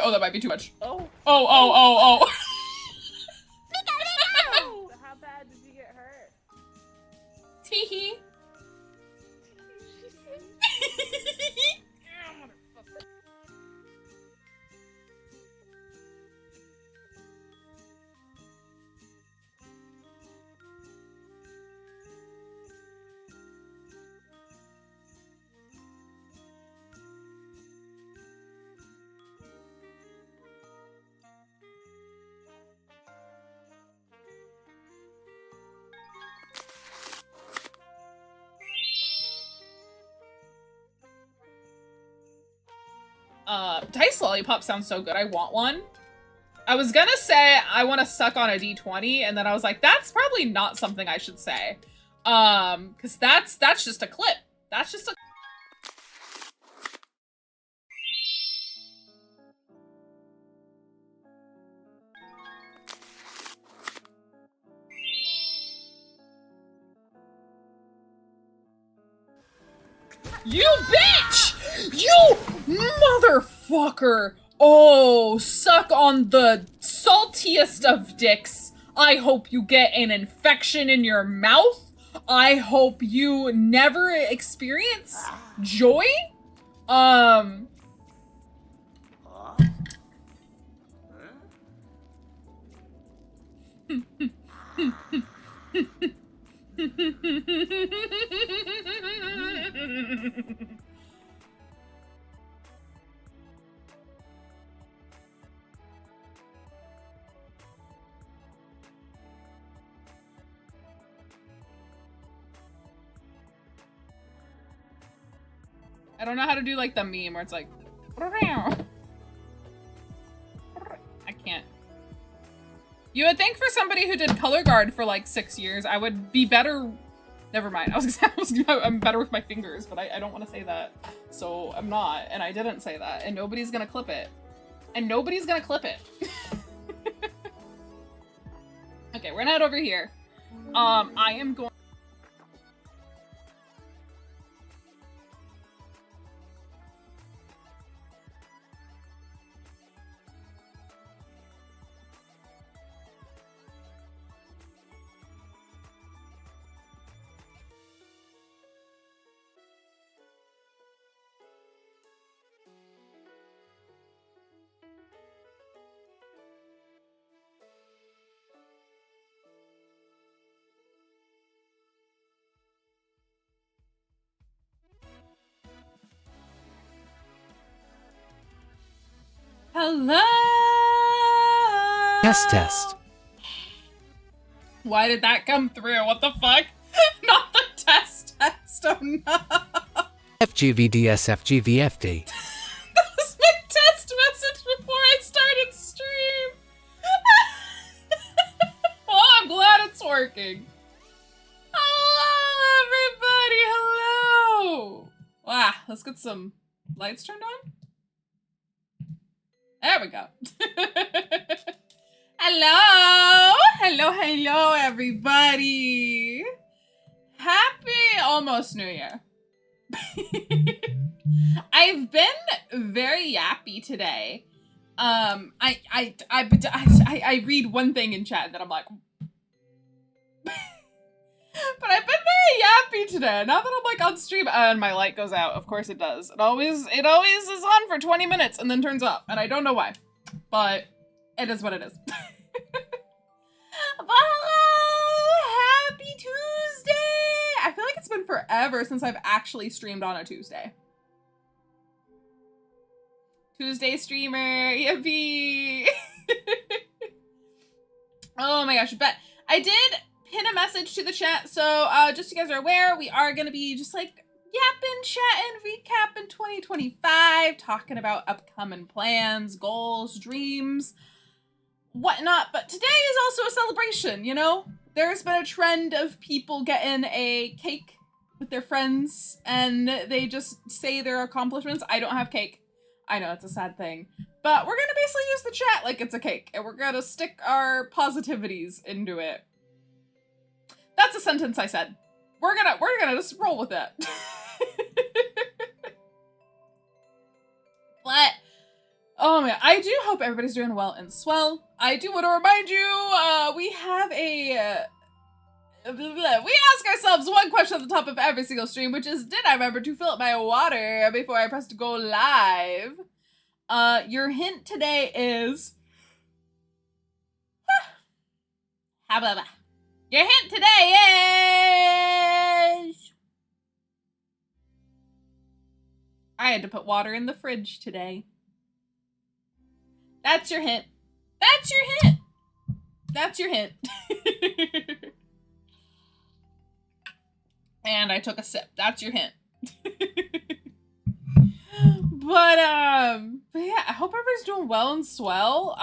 Oh, that might be too much. Oh. Oh. So how bad did you get hurt? Teehee. Dice Lollipop sounds so good. I want one. I was gonna say I want to suck on a D20, and then I was like, that's probably not something I should say. Because that's just a clip. That's just a... You bitch! You motherfucker! Oh, suck on the saltiest of dicks. I hope you get an infection in your mouth. I hope you never experience joy. I don't know how to do like the meme where it's like, I can't. You would think for somebody who did color guard for like 6 years, I would be better. Never mind. I'm better with my fingers, but I don't want to say that. So I'm not, and I didn't say that, and nobody's gonna clip it. And nobody's gonna clip it. Okay, we're gonna head over here. I am going. Hello! Test. Why did that come through? What the fuck? Not the test. Oh no. FGVDSFGVFD. That was my test message before I started stream. Well, I'm glad it's working. Hello, everybody. Hello. Wow, let's get some lights turned on. There we go. Hello, everybody. Happy almost New Year. I've been very yappy today. I read one thing in chat that I'm like, but I've been very yappy today. Now that I'm like on stream and my light goes out, of course it does. It always is on for 20 minutes and then turns off, and I don't know why, but it is what it is. Hello, happy Tuesday! I feel like it's been forever since I've actually streamed on a Tuesday. Tuesday streamer, yippee! Oh my gosh, but I did pin a message to the chat, so just so you guys are aware, we are gonna be just like yapping, chatting, recapping 2025, talking about upcoming plans, goals, dreams, whatnot. But today is also a celebration, you know? There's been a trend of people getting a cake with their friends and they just say their accomplishments. I don't have cake. I know, it's a sad thing. But we're gonna basically use the chat like it's a cake, and we're gonna stick our positivities into it. That's a sentence I said. We're gonna just roll with it. But Oh man, I do hope everybody's doing well and swell. I do want to remind you, we have we ask ourselves one question at the top of every single stream, which is, did I remember to fill up my water before I press to go live? Your hint today is... How about that? Your hint today is... I had to put water in the fridge today. That's your hint. That's your hint. That's your hint. And I took a sip. That's your hint. But yeah, I hope everybody's doing well and swell.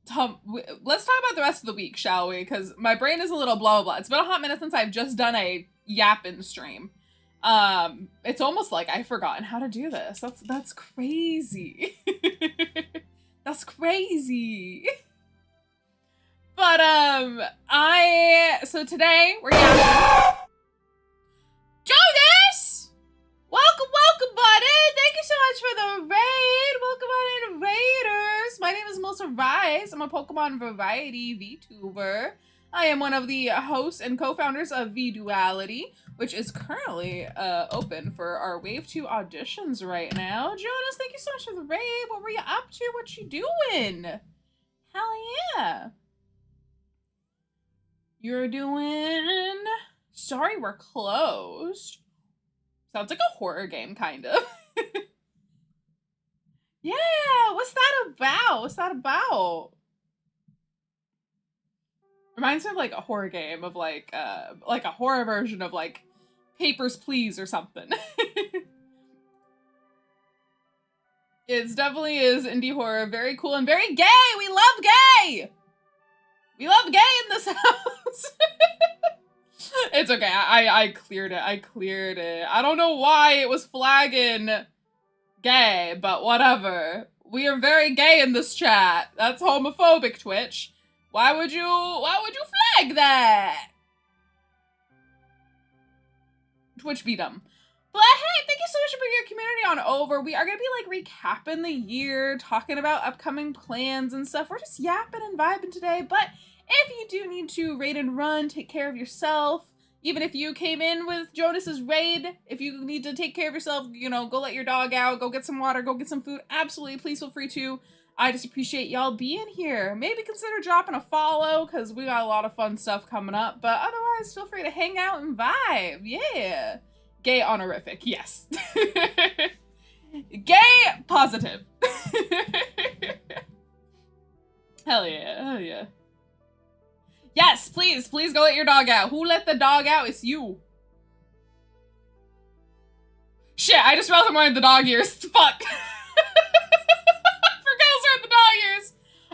Tom, let's talk about the rest of the week, shall we? Because my brain is a little blah, blah, blah. It's been a hot minute since I've just done a yapping stream. It's almost like I've forgotten how to do this. That's crazy. That's crazy. But, so today we're yapping. Jonas! Welcome, buddy! Thank you so much for the raid! Welcome on in, Raiders! My name is Melissa Rice. I'm a Pokemon variety VTuber. I am one of the hosts and co-founders of vduality, which is currently open for our Wave 2 auditions right now. Jonas, thank you so much for the raid. What were you up to? What you doing? Hell yeah. You're doing... Sorry, we're closed. Sounds like a horror game, kind of. Yeah, what's that about? What's that about? Reminds me of like a horror game of like a horror version of like Papers, Please or something. It definitely is indie horror. Very cool and very gay. We love gay. We love gay in this house. It's okay. I cleared it. I cleared it. I don't know why it was flagging gay, but whatever. We are very gay in this chat. That's homophobic, Twitch. Why would you flag that? Twitch beat them. But hey, thank you so much for bringing your community on over. We are going to be like recapping the year, talking about upcoming plans and stuff. We're just yapping and vibing today. But if you do need to raid and run, take care of yourself. Even if you came in with Jonas's raid, if you need to take care of yourself, you know, go let your dog out, go get some water, go get some food. Absolutely, please feel free to. I just appreciate y'all being here. Maybe consider dropping a follow because we got a lot of fun stuff coming up. But otherwise, feel free to hang out and vibe. Yeah. Gay honorific, yes. Gay positive. Hell yeah, hell yeah. Yes, please go let your dog out. Who let the dog out? It's you. Shit, I just realized I'm wearing the dog ears. Fuck.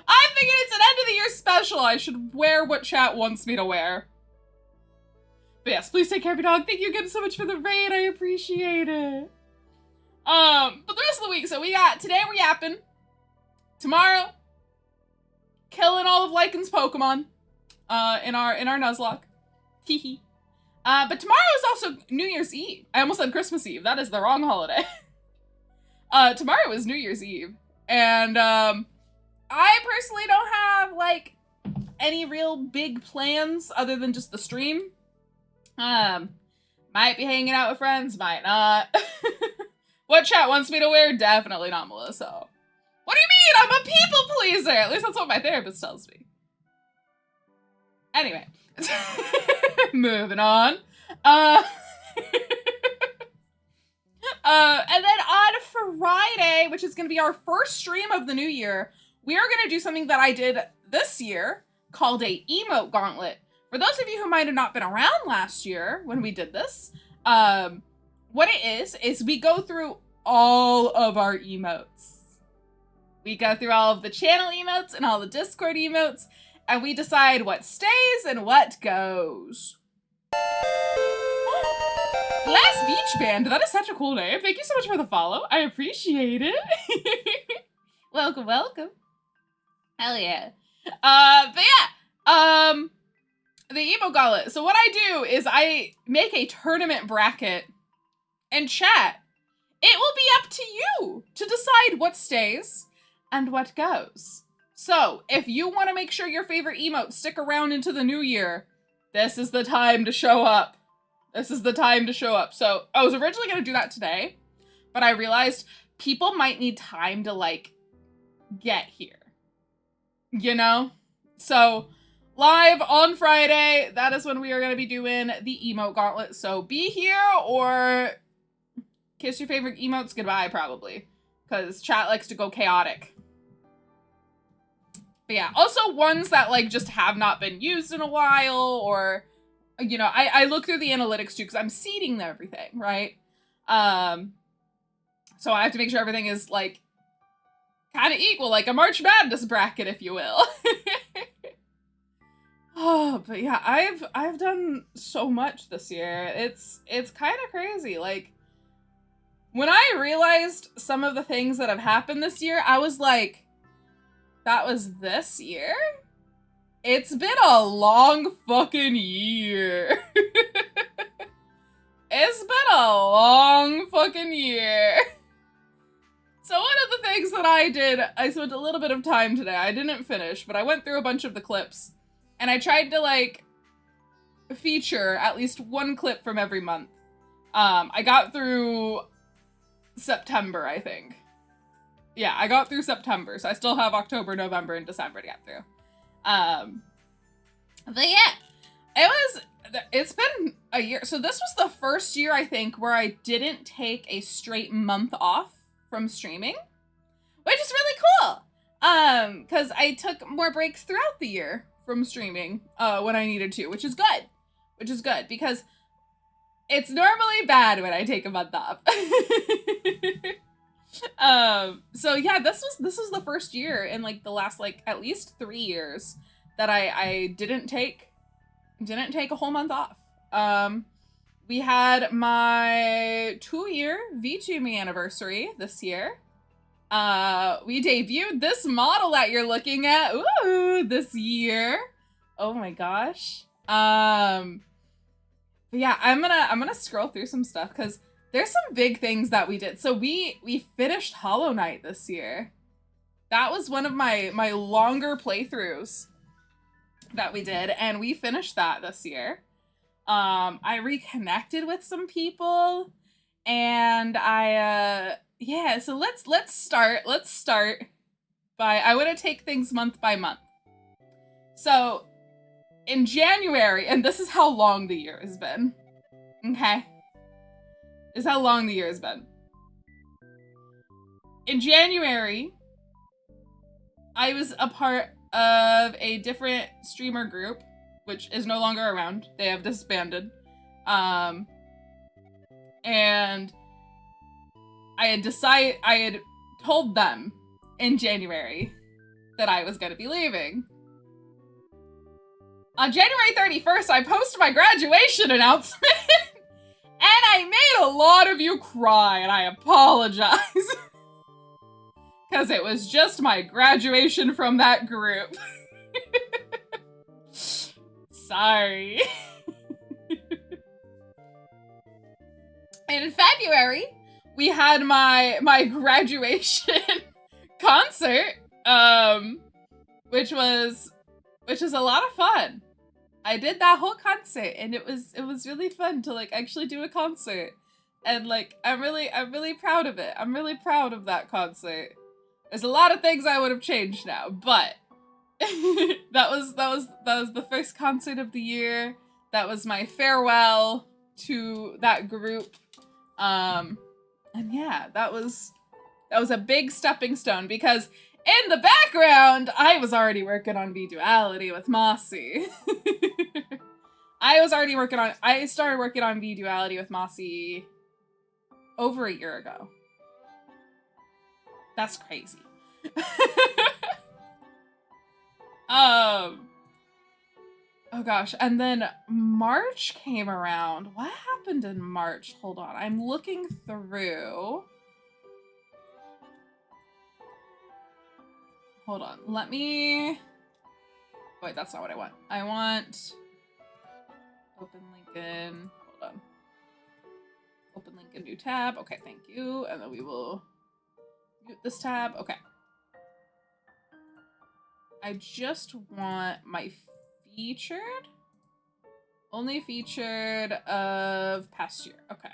I'm thinking it's an end of the year special. I should wear what chat wants me to wear. But yes, please take care of your dog. Thank you again so much for the raid. I appreciate it. But the rest of the week, so we got today we're yapping. Tomorrow, killing all of Lycan's Pokemon. In our Nuzlocke. Hehe. But tomorrow is also New Year's Eve. I almost said Christmas Eve. That is the wrong holiday. Tomorrow is New Year's Eve. And I personally don't have, like, any real big plans other than just the stream. Might be hanging out with friends, might not. What chat wants me to wear? Definitely not Melissa. What do you mean? I'm a people pleaser! At least that's what my therapist tells me. Anyway. Moving on. And then on Friday, which is going to be our first stream of the new year, we are going to do something that I did this year called a emote gauntlet. For those of you who might have not been around last year when we did this, what it is we go through all of our emotes. We go through all of the channel emotes and all the Discord emotes, and we decide what stays and what goes. Glass Beach Band, that is such a cool name. Thank you so much for the follow. I appreciate it. Welcome, welcome. Hell yeah. But yeah, the emo gauntlet. So what I do is I make a tournament bracket, and chat, it will be up to you to decide what stays and what goes. So, if you want to make sure your favorite emotes stick around into the new year, this is the time to show up. This is the time to show up. So, I was originally going to do that today, but I realized people might need time to, like, get here. You know? So, live on Friday, that is when we are going to be doing the emote gauntlet. So, be here or kiss your favorite emotes goodbye, probably. Because chat likes to go chaotic. But yeah, also ones that, like, just have not been used in a while, or, you know, I look through the analytics, too, because I'm seeding everything, right? So I have to make sure everything is, like, kind of equal, like a March Madness bracket, if you will. Oh, but yeah, I've done so much this year. It's kind of crazy. Like, when I realized some of the things that have happened this year, I was like, that was this year? It's been a long fucking year. It's been a long fucking year. So one of the things that I did, I spent a little bit of time today. I didn't finish, but I went through a bunch of the clips. And I tried to, like, feature at least one clip from every month. I got through September, I think. Yeah, I got through September, so I still have October, November, and December to get through. But yeah, it's been a year. So this was the first year, I think, where I didn't take a straight month off from streaming, which is really cool. Because I took more breaks throughout the year from streaming, when I needed to, which is good. Which is good, because it's normally bad when I take a month off. So yeah, this was the first year in, like, the last, like, at least 3 years that I didn't take a whole month off. We had my 2-year VTume anniversary this year. We debuted this model that you're looking at, this year. Oh my gosh. But yeah, I'm gonna scroll through some stuff, because there's some big things that we did. So we finished Hollow Knight this year. That was one of my longer playthroughs that we did, and we finished that this year. I reconnected with some people, and yeah, so let's start by, I want to take things month by month. So in January, and this is how long the year has been, okay? This is how long the year has been. In January, I was a part of a different streamer group, which is no longer around. They have disbanded. And I had told them in January that I was gonna be leaving. On January 31st, I posted my graduation announcement, and I made a lot of you cry, and I apologize. Because it was just my graduation from that group. Sorry. In February, we had my graduation concert, which was a lot of fun. I did that whole concert, and it was really fun to, like, actually do a concert. And, like, I'm really proud of it. I'm really proud of that concert. There's a lot of things I would have changed now, but that was the first concert of the year. That was my farewell to that group. And yeah, that was a big stepping stone, because in the background, I was already working on vduality with Mossy. I started working on vduality with Mossy over a year ago. That's crazy. Oh gosh, and then March came around. What happened in March? Hold on, I'm looking through. Hold on, let me... Wait, that's not what I want. I want... Open Lincoln. Hold on. Open link and new tab. Okay, thank you. And then we will mute this tab. Okay. I just want my featured. Only featured of past year. Okay.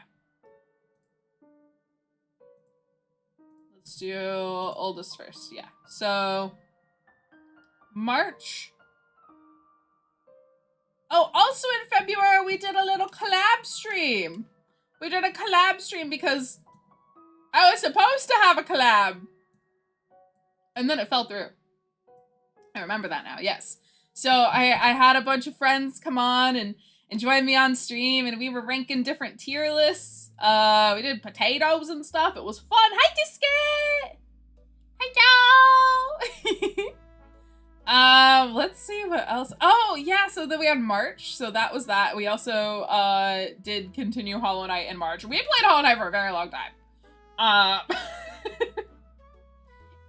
Let's do oldest first. Yeah. So March. Oh, also in February, we did a little collab stream. We did a collab stream because I was supposed to have a collab. And then it fell through. I remember that now, yes. So I had a bunch of friends come on and join me on stream, and we were ranking different tier lists. We did potatoes and stuff. It was fun. Hi, Disket! Hi, y'all! Let's see what else. Oh, yeah, so then we had March. So that was that. We also did continue Hollow Knight in March. We played Hollow Knight for a very long time.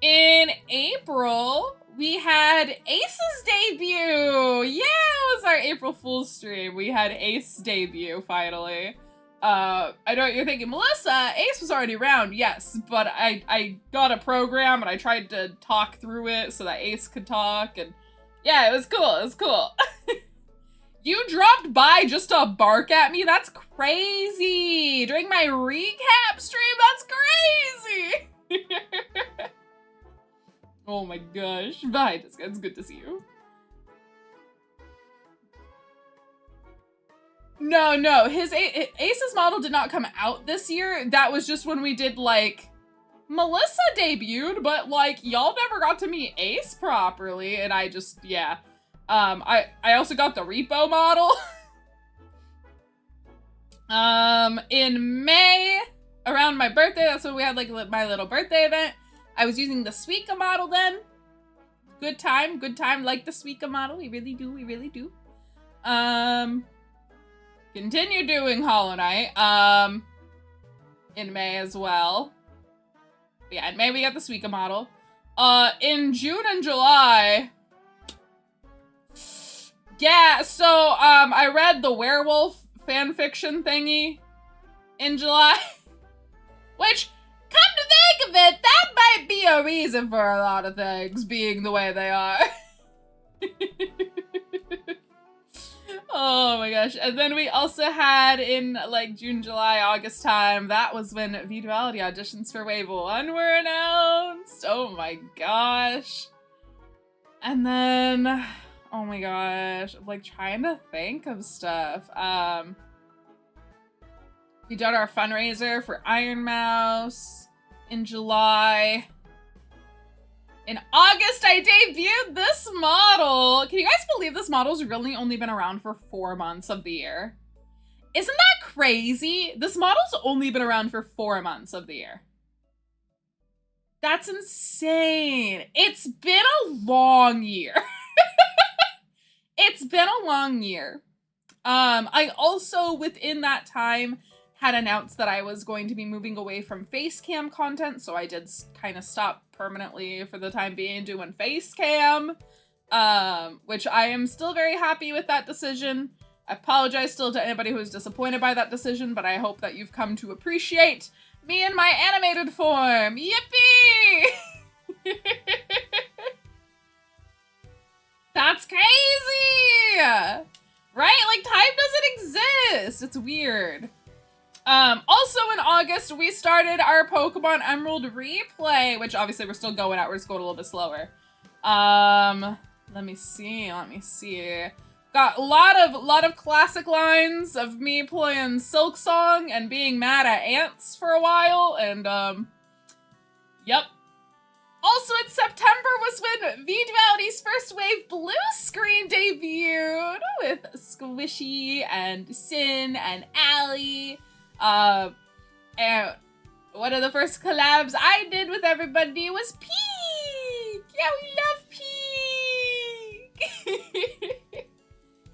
In April, we had Ace's debut! Yeah, it was our April Fool's stream. We had Ace debut, finally. I know what you're thinking, Melissa, Ace was already around, yes, but I got a program and I tried to talk through it so that Ace could talk, and yeah, it was cool, it was cool. You dropped by just to bark at me? That's crazy! During my recap stream? That's crazy! Oh my gosh. Bye, Jessica. It's good to see you. No. Ace's model did not come out this year. That was just when we did, like, Melissa debuted, but, like, y'all never got to meet Ace properly, and I just, yeah. I also got the repo model. In May, around my birthday, that's when we had, like, my little birthday event. I was using the Suika model then. Good time, like the Suika model. We really do. Continue doing Hollow Knight, in May as well. But yeah, in May we got the Suika model. In June and July. Yeah, so, I read the werewolf fanfiction thingy in July. Which, come to think of it, that might be a reason for a lot of things being the way they are. Oh my gosh. And then we also had in like June, July, August time, that was when vduality auditions for Wave 1 were announced. Oh my gosh. And then, oh my gosh, I'm like trying to think of stuff. We did our fundraiser for Iron Mouse in July. In August, I debuted this model. Can you guys believe this model's really only been around for 4 months of the year? Isn't that crazy? This model's only been around for 4 months of the year. That's insane. It's been a long year. It's been a long year. I also, within that time, had announced that I was going to be moving away from face cam content, so I did kind of stop permanently for the time being doing face cam, which I am still very happy with that decision. I apologize still to anybody who was disappointed by that decision, but I hope that you've come to appreciate me in my animated form. Yippee! That's crazy! Right? Like, time doesn't exist. It's weird. Also in August, we started our Pokemon Emerald replay, which obviously we're still going at. We're just going a little bit slower. Let me see. Got a lot of classic lines of me playing Silk Song and being mad at ants for a while, and, yep. Also in September was when vduality's first wave blue screen debuted with Squishy and Sin and Allie. And one of the first collabs I did with everybody was Peak! Yeah, we love Peak!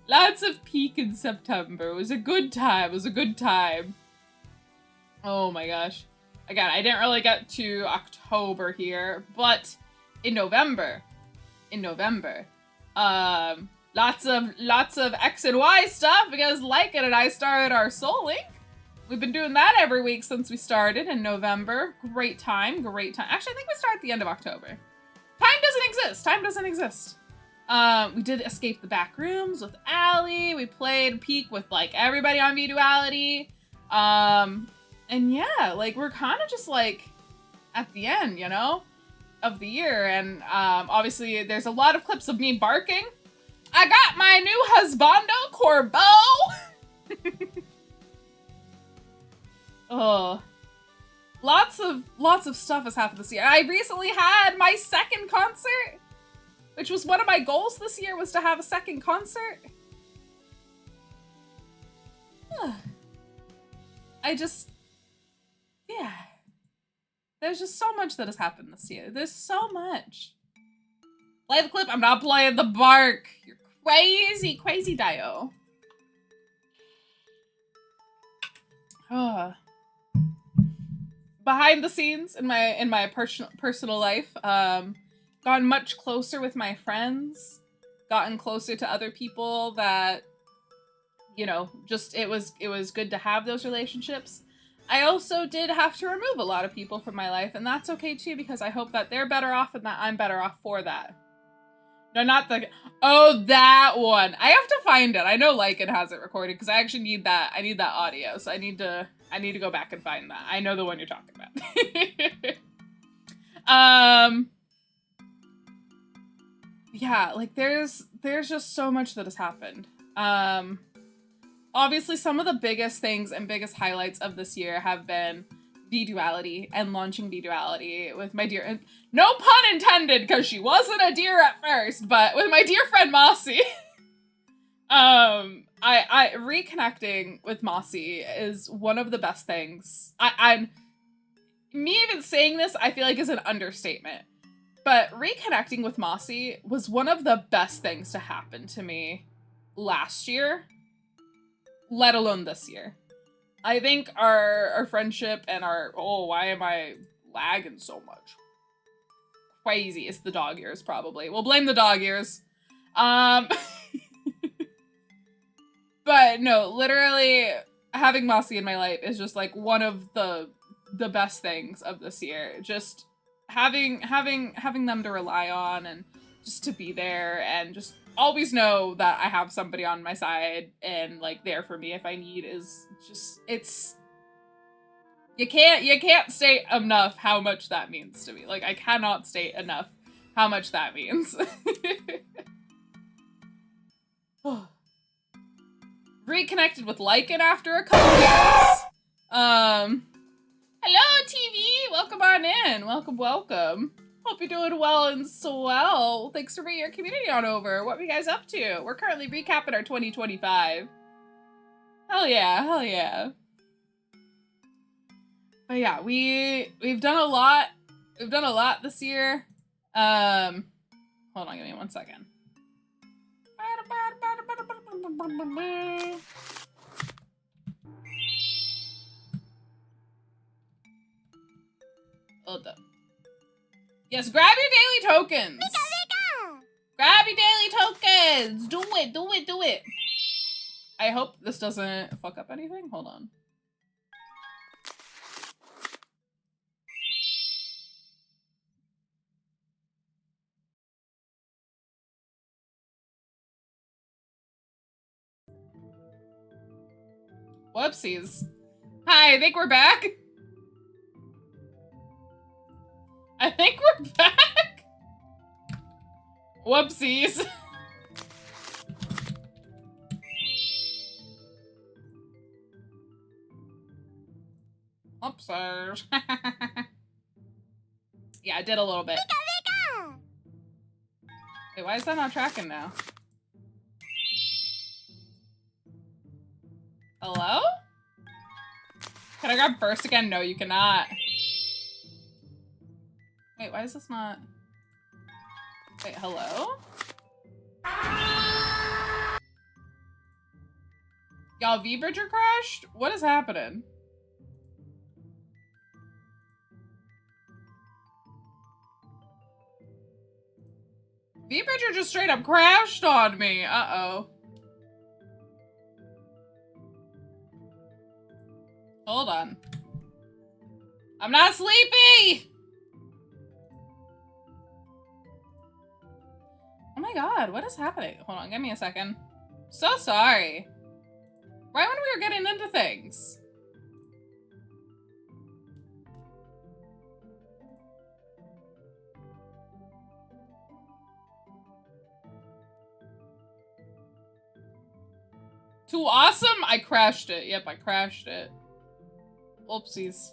Lots of Peak in September. It was a good time. Oh my gosh. Again, I didn't really get to October here, but in November, lots of X and Y stuff because Lycan and I started our Soul Link. We've been doing that every week since we started in November. Great time, great time. Actually, I think we started at the end of October. Time doesn't exist. Time doesn't exist. We did Escape the Back Rooms with Allie. We played Peak with like everybody on vduality. And yeah, like we're kind of just like at the end, you know, of the year. And obviously there's a lot of clips of me barking. I got my new husbando, Corbeau. Oh, lots of stuff has happened this year. I recently had my second concert, which was one of my goals this year, was to have a second concert. Yeah. There's just so much that has happened this year. There's so much. Play the clip. I'm not playing the bark. You're crazy, crazy Dio. Behind the scenes in my personal life, gotten much closer with my friends, gotten closer to other people that, you know, just it was good to have those relationships. I also did have to remove a lot of people from my life, and that's okay too, because I hope that they're better off and that I'm better off for that. No, not the, oh, that one. I have to find it. I know Lycan has it recorded because I actually need that. I need that audio, so I need to go back and find that. I know the one you're talking about. Yeah, like there's just so much that has happened. Obviously some of the biggest things and biggest highlights of this year have been vduality and launching vduality with my dear, no pun intended, because she wasn't a dear at first, but with my dear friend Mossy. I reconnecting with Mossy is one of the best things. Me even saying this, I feel like is an understatement. But reconnecting with Mossy was one of the best things to happen to me last year, let alone this year. I think our friendship and our, oh, why am I lagging so much? Crazy. It's the dog ears, probably. We'll blame the dog ears. But no, literally having Mossy in my life is just like one of the best things of this year. Just having them to rely on and just to be there and just always know that I have somebody on my side and like there for me if I need is just, it's, you can't state enough how much that means to me. Like I cannot state enough how much that means. Reconnected with Lycan after a couple years. Hello, TV! Welcome on in. Welcome. Hope you're doing well and swell. Thanks for bringing your community on over. What are you guys up to? We're currently recapping our 2025. Hell yeah. But yeah, we've done a lot. We've done a lot this year. Hold on, give me 1 second. Hold up. Yes, grab your daily tokens. Grab your daily tokens. Do it. I hope this doesn't fuck up anything. Hold on. Whoopsies. Hi, I think we're back. Whoopsies. Whoopsies. Yeah, I did a little bit. Wait, why is that not tracking now? Hello? Can I grab first again? No, you cannot. Wait, why is this not? Wait, hello? Y'all, V-Bridger crashed? What is happening? V-Bridger just straight up crashed on me. Uh-oh. Hold on. I'm not sleepy! Oh my god, what is happening? Hold on, give me a second. So sorry. Right when we were getting into things. Too awesome? I crashed it. Yep, I crashed it. Oopsies.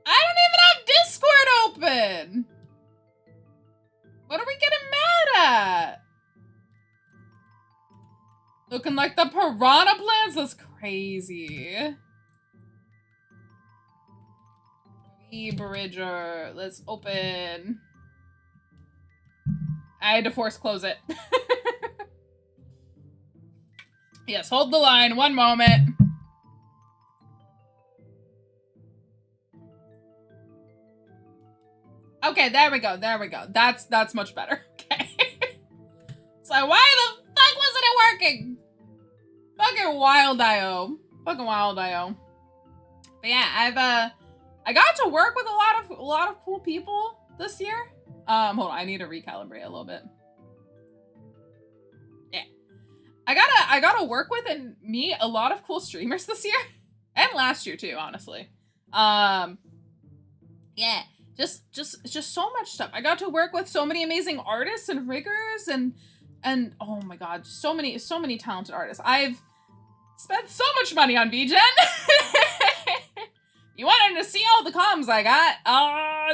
I don't even have Discord open! What are we getting mad at? Looking like the piranha plants? That's crazy. Bridger. Let's open. I had to force close it. Yes, hold the line. One moment. Okay, there we go. There we go. That's much better. Okay. So why the fuck wasn't it working? Fucking wild IO. Fucking wild IO. But yeah, I got to work with a lot of cool people this year. Hold on, I need to recalibrate a little bit. Yeah. I gotta work with and meet a lot of cool streamers this year. And last year too, honestly. Yeah. Just so much stuff. I got to work with so many amazing artists and riggers and oh my god, so many talented artists. I've spent so much money on VGen. You wanted to see all the comms I got?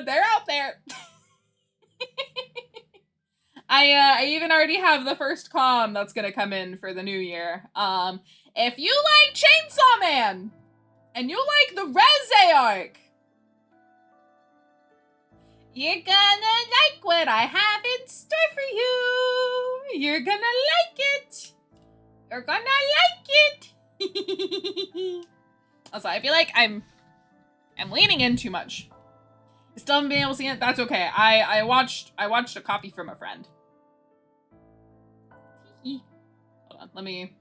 They're out there. I even already have the first comm that's gonna come in for the new year. If you like Chainsaw Man and you like the Reze arc, you're gonna like what I have in store for you. You're gonna like it. You're gonna like it. Also, I feel like I'm leaning in too much. Still haven't been able to see it. That's okay. I watched a copy from a friend. Hold on, let me.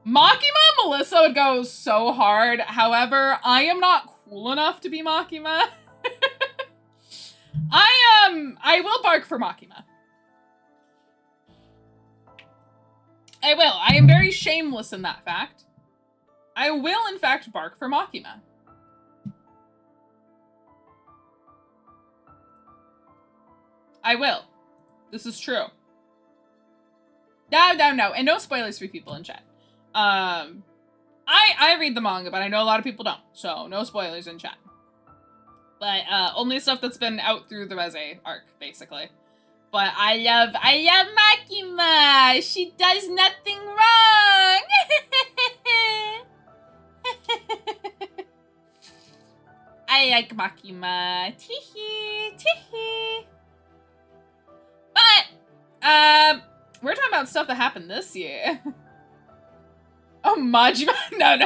Makima Melissa would go so hard. However, I am not cool enough to be Makima. I will bark for Makima. I will. I am very shameless in that fact. I will, in fact, bark for Makima. I will. This is true. No. And no spoilers for people in chat. I read the manga, but I know a lot of people don't. So, no spoilers in chat. But, only stuff that's been out through the Reze arc, basically. But I love Makima! She does nothing wrong! I like Makima. Teehee, teehee. But, we're talking about stuff that happened this year. Oh, Majima? No.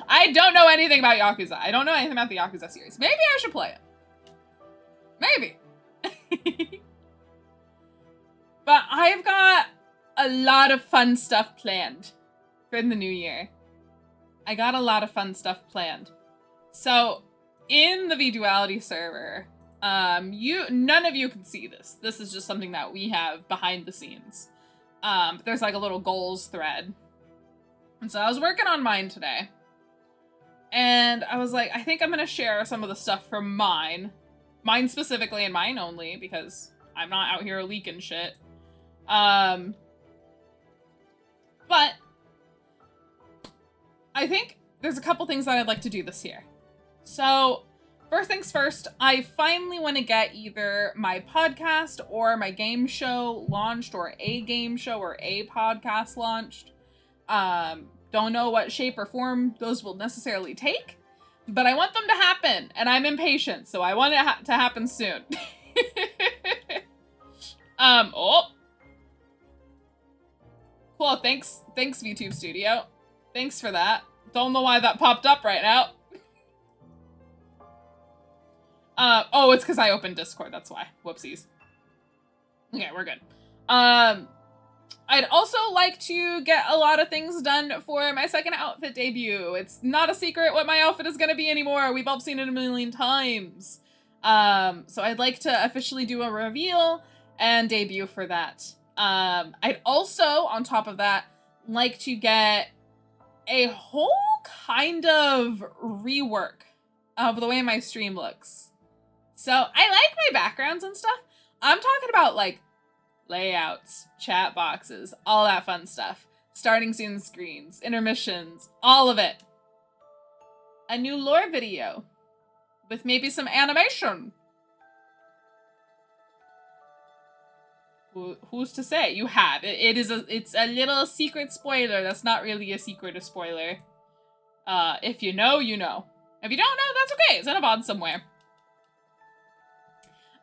I don't know anything about Yakuza. I don't know anything about the Yakuza series. Maybe I should play it. Maybe. But I've got a lot of fun stuff planned for the new year. I got a lot of fun stuff planned. So, in the vduality server, none of you can see this. This is just something that we have behind the scenes. There's like a little goals thread. And so I was working on mine today. And I was like, I think I'm gonna share some of the stuff from mine. Mine specifically and mine only, because I'm not out here leaking shit. But I think there's a couple things that I'd like to do this year. So, first things first, I finally want to get either my podcast or my game show launched, or a game show or a podcast launched. Don't know what shape or form those will necessarily take, but I want them to happen, and I'm impatient, so I want it to happen soon. Oh. Cool, thanks VTube Studio. Thanks for that. Don't know why that popped up right now. Oh, it's because I opened Discord, that's why. Whoopsies. Okay, we're good. I'd also like to get a lot of things done for my second outfit debut. It's not a secret what my outfit is going to be anymore. We've all seen it a million times. So I'd like to officially do a reveal and debut for that. I'd also, on top of that, like to get a whole kind of rework of the way my stream looks. So I like my backgrounds and stuff. I'm talking about like layouts, chat boxes, all that fun stuff. Starting scene screens, intermissions, all of it. A new lore video with maybe some animation. Who's to say? You have. It's a little secret spoiler. That's not really a secret or spoiler. If you know, you know. If you don't know, that's okay. It's in a VOD somewhere.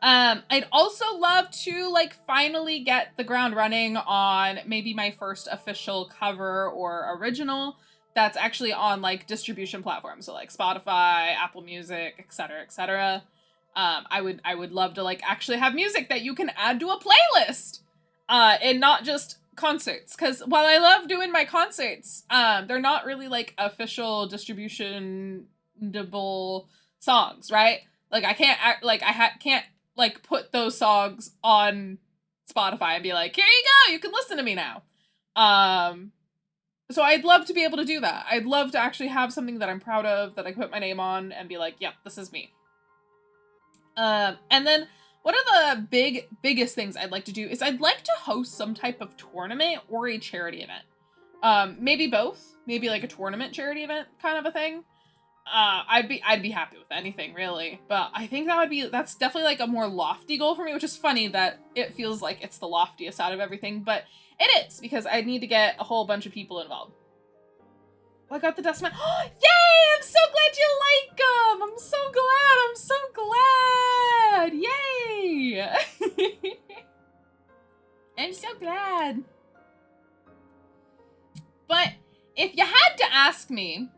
I'd also love to, like, finally get the ground running on maybe my first official cover or original that's actually on, like, distribution platforms. So, like, Spotify, Apple Music, etc., etc. I would love to, like, actually have music that you can add to a playlist! And not just concerts. Because while I love doing my concerts, they're not really, like, official distributionable songs, right? Like, I can't, can't like put those songs on Spotify and be like, here you go, you can listen to me now. So I'd love to be able to do that. I'd love to actually have something that I'm proud of, that I put my name on and be like, yep, this is me. And then one of the biggest things I'd like to do is I'd like to host some type of tournament or a charity event. Maybe both, maybe like a tournament charity event kind of a thing. I'd be happy with anything really, but I think that's definitely like a more lofty goal for me, which is funny that it feels like it's the loftiest out of everything, but it is, because I need to get a whole bunch of people involved. Oh, I got the dustman. Oh, yay! I'm so glad you like them! I'm so glad! Yay! I'm so glad. But if you had to ask me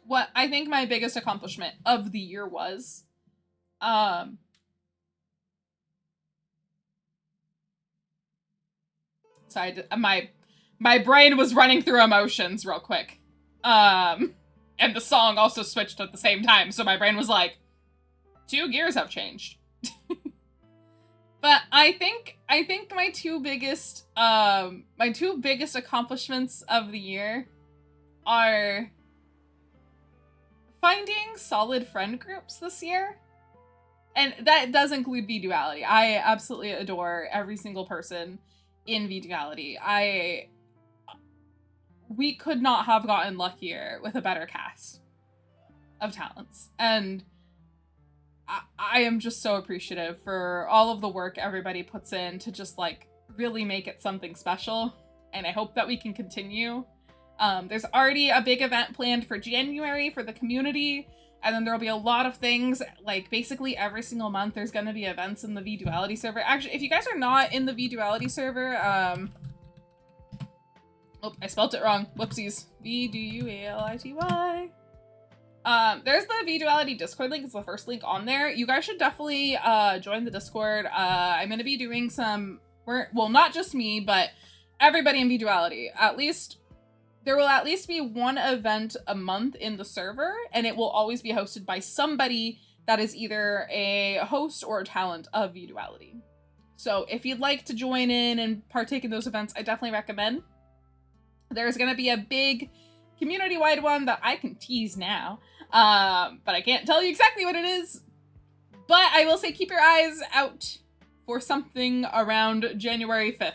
what I think my biggest accomplishment of the year was, sorry, my brain was running through emotions real quick. And the song also switched at the same time, so my brain was like, 2 gears have changed. But I think my two biggest accomplishments of the year are finding solid friend groups this year. And that does include vduality. I absolutely adore every single person in vduality. We could not have gotten luckier with a better cast of talents. And I am just so appreciative for all of the work everybody puts in to just, like, really make it something special. And I hope that we can continue. There's already a big event planned for January for the community, and then there'll be a lot of things, like, basically every single month there's going to be events in the vduality server. Actually, if you guys are not in the vduality server, oh, I spelled it wrong. Whoopsies. vduality. There's the vduality Discord link. It's the first link on there. You guys should definitely join the Discord. I'm going to be doing well, not just me, but everybody in vduality. There will at least be one event a month in the server, and it will always be hosted by somebody that is either a host or a talent of vduality. So if you'd like to join in and partake in those events, I definitely recommend. There's going to be a big community-wide one that I can tease now, but I can't tell you exactly what it is. But I will say keep your eyes out for something around January 5th.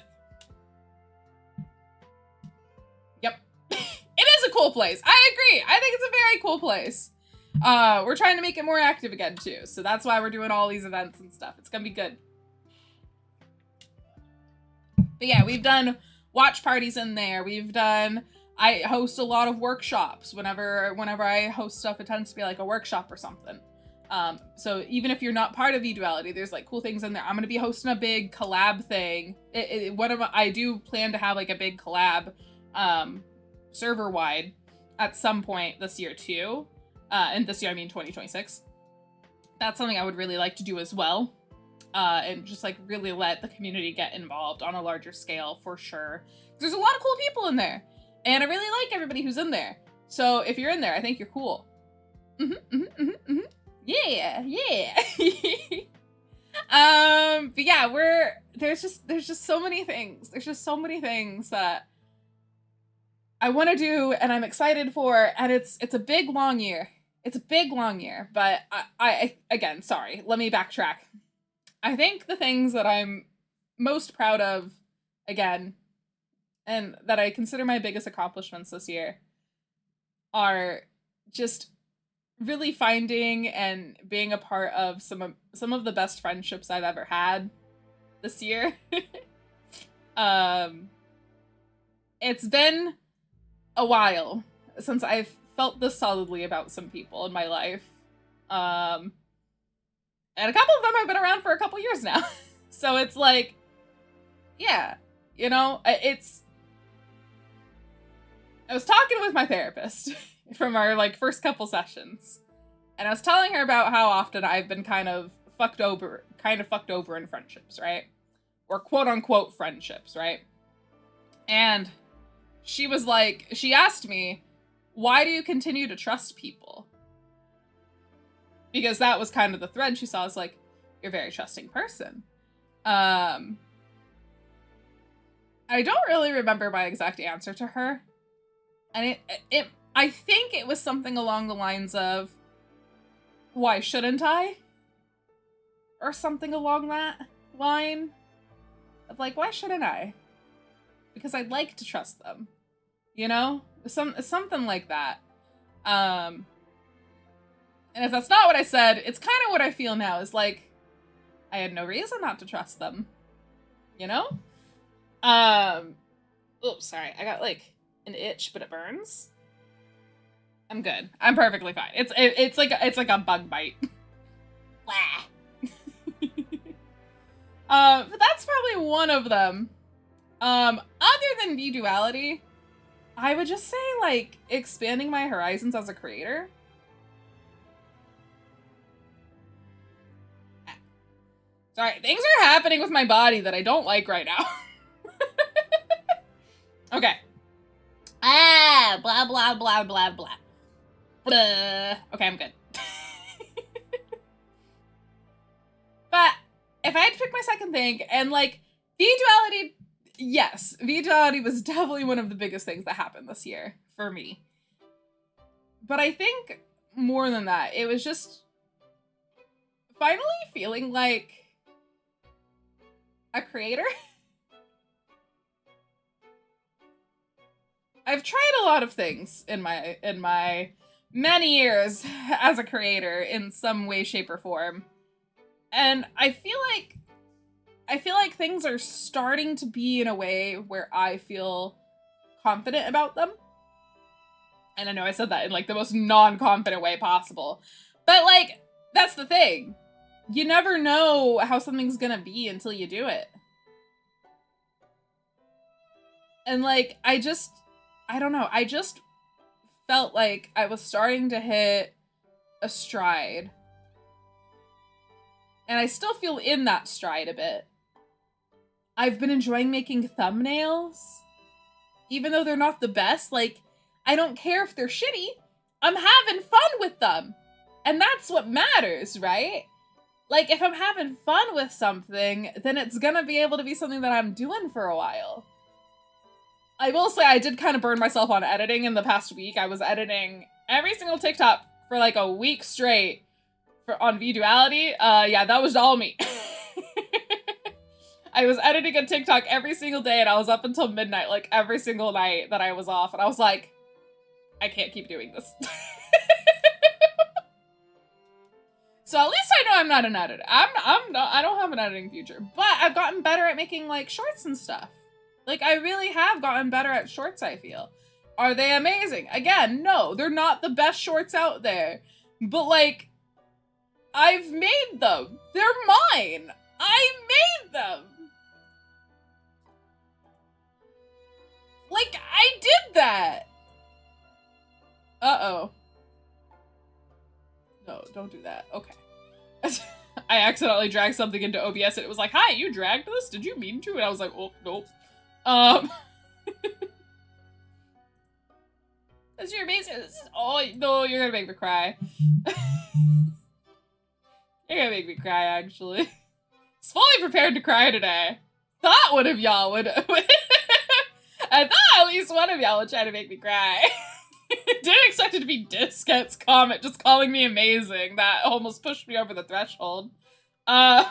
Yep. It is a cool place. I agree. I think it's a very cool place. We're trying to make it more active again, too. So that's why we're doing all these events and stuff. It's going to be good. But yeah, we've done watch parties in there. I host a lot of workshops. Whenever I host stuff, it tends to be like a workshop or something. So even if you're not part of vduality, there's like cool things in there. I'm going to be hosting a big collab thing. I do plan to have like a big collab, server wide at some point this year too. And this year, I mean 2026. That's something I would really like to do as well. and just like really let the community get involved on a larger scale for sure. There's a lot of cool people in there, and I really like everybody who's in there. So if you're in there, I think you're cool. Yeah, yeah. But yeah, there's just so many things. There's just so many things that I want to do and I'm excited for, and it's a big long year. It's a big long year, but I again, sorry, let me backtrack. I think the things that I'm most proud of, again, and that I consider my biggest accomplishments this year, are just really finding and being a part of some of the best friendships I've ever had this year. It's been a while since I've felt this solidly about some people in my life. And a couple of them have been around for a couple years now. So it's like, yeah, you know, I was talking with my therapist from our like first couple sessions, and I was telling her about how often I've been kind of fucked over in friendships, right? Or quote unquote friendships, right? And she was like, she asked me, why do you continue to trust people? Because that was kind of the thread she saw. Is like, you're a very trusting person. I don't really remember my exact answer to her. And I think it was something along the lines of, why shouldn't I? Or something along that line. Of like, why shouldn't I? Because I'd like to trust them. You know? Something like that. And if that's not what I said, it's kind of what I feel now. Is like, I had no reason not to trust them. You know? Oops, sorry. I got like an itch, but it burns. I'm good. I'm perfectly fine. It's like a bug bite. But that's probably one of them. Other than vduality, I would just say like expanding my horizons as a creator. Sorry, things are happening with my body that I don't like right now. Okay. Blah, blah, blah, blah, blah. Blah. Okay, I'm good. But if I had to pick my second thing, and like, vduality, yes, vduality was definitely one of the biggest things that happened this year for me. But I think more than that, it was just finally feeling like a creator. I've tried a lot of things in my many years as a creator in some way, shape, or form. And I feel like things are starting to be in a way where I feel confident about them. And I know I said that in like the most non-confident way possible. But like, that's the thing. You never know how something's gonna be until you do it. And like, I don't know, I just felt like I was starting to hit a stride. And I still feel in that stride a bit. I've been enjoying making thumbnails. Even though they're not the best, like, I don't care if they're shitty. I'm having fun with them. And that's what matters, right? Like, if I'm having fun with something, then it's gonna be able to be something that I'm doing for a while. I will say I did kind of burn myself on editing in the past week. I was editing every single TikTok for like a week straight on vduality. Yeah, that was all me. I was editing a TikTok every single day, and I was up until midnight, like every single night that I was off, and I was like, I can't keep doing this. So at least I know I'm not an editor. I don't have an editing future, but I've gotten better at making like shorts and stuff. Like, I really have gotten better at shorts, I feel. Are they amazing? Again, no, they're not the best shorts out there. But, like, I've made them. They're mine. I made them. Like, I did that. Uh-oh. No, don't do that. Okay. I accidentally dragged something into OBS and it was like, hi, you dragged this? Did you mean to? And I was like, oh, nope. That's your amazing. Oh, no, you're gonna make me cry. You're gonna make me cry, actually. I was fully prepared to cry today. Thought one of y'all would. I thought at least one of y'all would try to make me cry. Didn't expect it to be Disket's comment just calling me amazing. That almost pushed me over the threshold. Well,